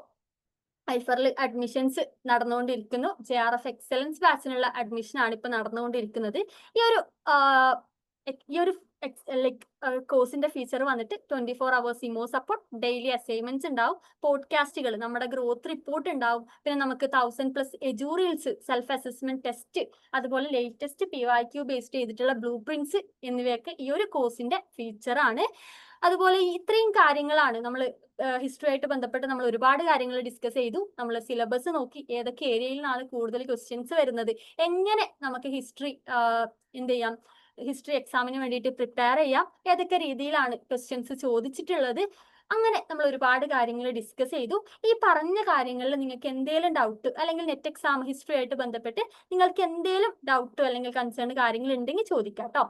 ഐഫറിൽ അഡ്മിഷൻസ് നടന്നുകൊണ്ടിരിക്കുന്നു. JRF എക്സലൻസ് ബാച്ചിനുള്ള അഡ്മിഷൻ ആണ് ഇപ്പോൾ നടന്നുകൊണ്ടിരിക്കുന്നത്. ഈ ഒരു ലൈക്ക് കോഴ്സിന്റെ ഫീച്ചർ വന്നിട്ട് 24 hours IMO support, daily assignments ഉണ്ടാവും, പോഡ്കാസ്റ്റുകൾ, നമ്മുടെ ഗ്രോത്ത് റിപ്പോർട്ട് ഉണ്ടാവും, പിന്നെ നമുക്ക് 1000+ എജൂറിയൽസ്, സെൽഫ് അസസ്മെന്റ് ടെസ്റ്റ്, അതുപോലെ ലേറ്റസ്റ്റ് PYQ ബേസ്ഡ് ചെയ്തിട്ടുള്ള ബ്ലൂ പ്രിന്റ്സ് എന്നിവയൊക്കെ ഈ ഒരു കോഴ്സിന്റെ ഫീച്ചർ ആണ്. അതുപോലെ ഇത്രയും കാര്യങ്ങളാണ് നമ്മൾ ഹിസ്റ്ററി ആയിട്ട് ബന്ധപ്പെട്ട് നമ്മൾ ഒരുപാട് കാര്യങ്ങൾ ഡിസ്കസ് ചെയ്തു. നമ്മൾ സിലബസ് നോക്കി, ഏതൊക്കെ ഏരിയയിൽ നിന്നാണ് കൂടുതൽ ക്വസ്റ്റ്യൻസ് വരുന്നത്, എങ്ങനെ നമുക്ക് ഹിസ്റ്ററി എന്ത് ചെയ്യാം, ഹിസ്റ്ററി എക്സാമിന് വേണ്ടിയിട്ട് പ്രിപ്പയർ ചെയ്യാം, ഏതൊക്കെ രീതിയിലാണ് ക്വസ്റ്റ്യൻസ് ചോദിച്ചിട്ടുള്ളത്, അങ്ങനെ നമ്മൾ ഒരുപാട് കാര്യങ്ങൾ ഡിസ്കസ് ചെയ്തു. ഈ പറഞ്ഞ കാര്യങ്ങളിൽ നിങ്ങൾക്ക് എന്തെങ്കിലും ഡൗട്ട് അല്ലെങ്കിൽ നെറ്റ് എക്സാം ഹിസ്റ്ററി ആയിട്ട് ബന്ധപ്പെട്ട് നിങ്ങൾക്ക് എന്തെങ്കിലും ഡൗട്ടോ അല്ലെങ്കിൽ കൺസേൺ കാര്യങ്ങൾ ഉണ്ടെങ്കിൽ ചോദിക്കാം കേട്ടോ.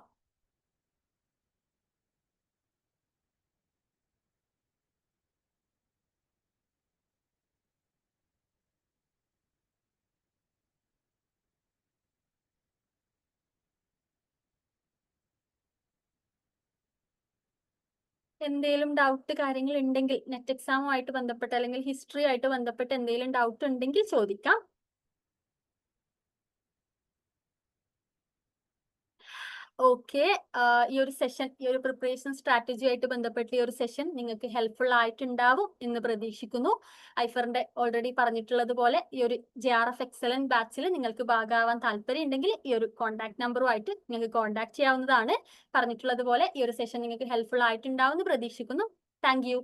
എന്തെങ്കിലും ഡൗട്ട് കാര്യങ്ങൾ ഉണ്ടെങ്കിൽ നെറ്റ് എക്സാമുമായിട്ട് ബന്ധപ്പെട്ട് അല്ലെങ്കിൽ ഹിസ്റ്ററി ആയിട്ട് ബന്ധപ്പെട്ട് എന്തെങ്കിലും ഡൗട്ട് ഉണ്ടെങ്കിൽ ചോദിക്കാം. ഓക്കെ, ഈ ഒരു സെഷൻ, ഈ ഒരു പ്രിപ്പറേഷൻ സ്ട്രാറ്റജി ആയിട്ട് ബന്ധപ്പെട്ട് ഈ ഒരു സെഷൻ നിങ്ങൾക്ക് ഹെൽപ്ഫുൾ ആയിട്ടുണ്ടാവും എന്ന് പ്രതീക്ഷിക്കുന്നു. ഐഫറിന്റെ ഓൾറെഡി പറഞ്ഞിട്ടുള്ളത് പോലെ ഈ ഒരു JRF എക്സലന്റ് ബാച്ചിൽ നിങ്ങൾക്ക് ഭാഗമാവാൻ താല്പര്യം ഉണ്ടെങ്കിൽ ഈ ഒരു കോൺടാക്ട് നമ്പറുമായിട്ട് നിങ്ങൾക്ക് കോൺടാക്ട് ചെയ്യാവുന്നതാണ്. പറഞ്ഞിട്ടുള്ളത് പോലെ ഈ ഒരു സെഷൻ നിങ്ങൾക്ക് ഹെൽപ്ഫുൾ ആയിട്ടുണ്ടാവും എന്ന് പ്രതീക്ഷിക്കുന്നു. Thank you.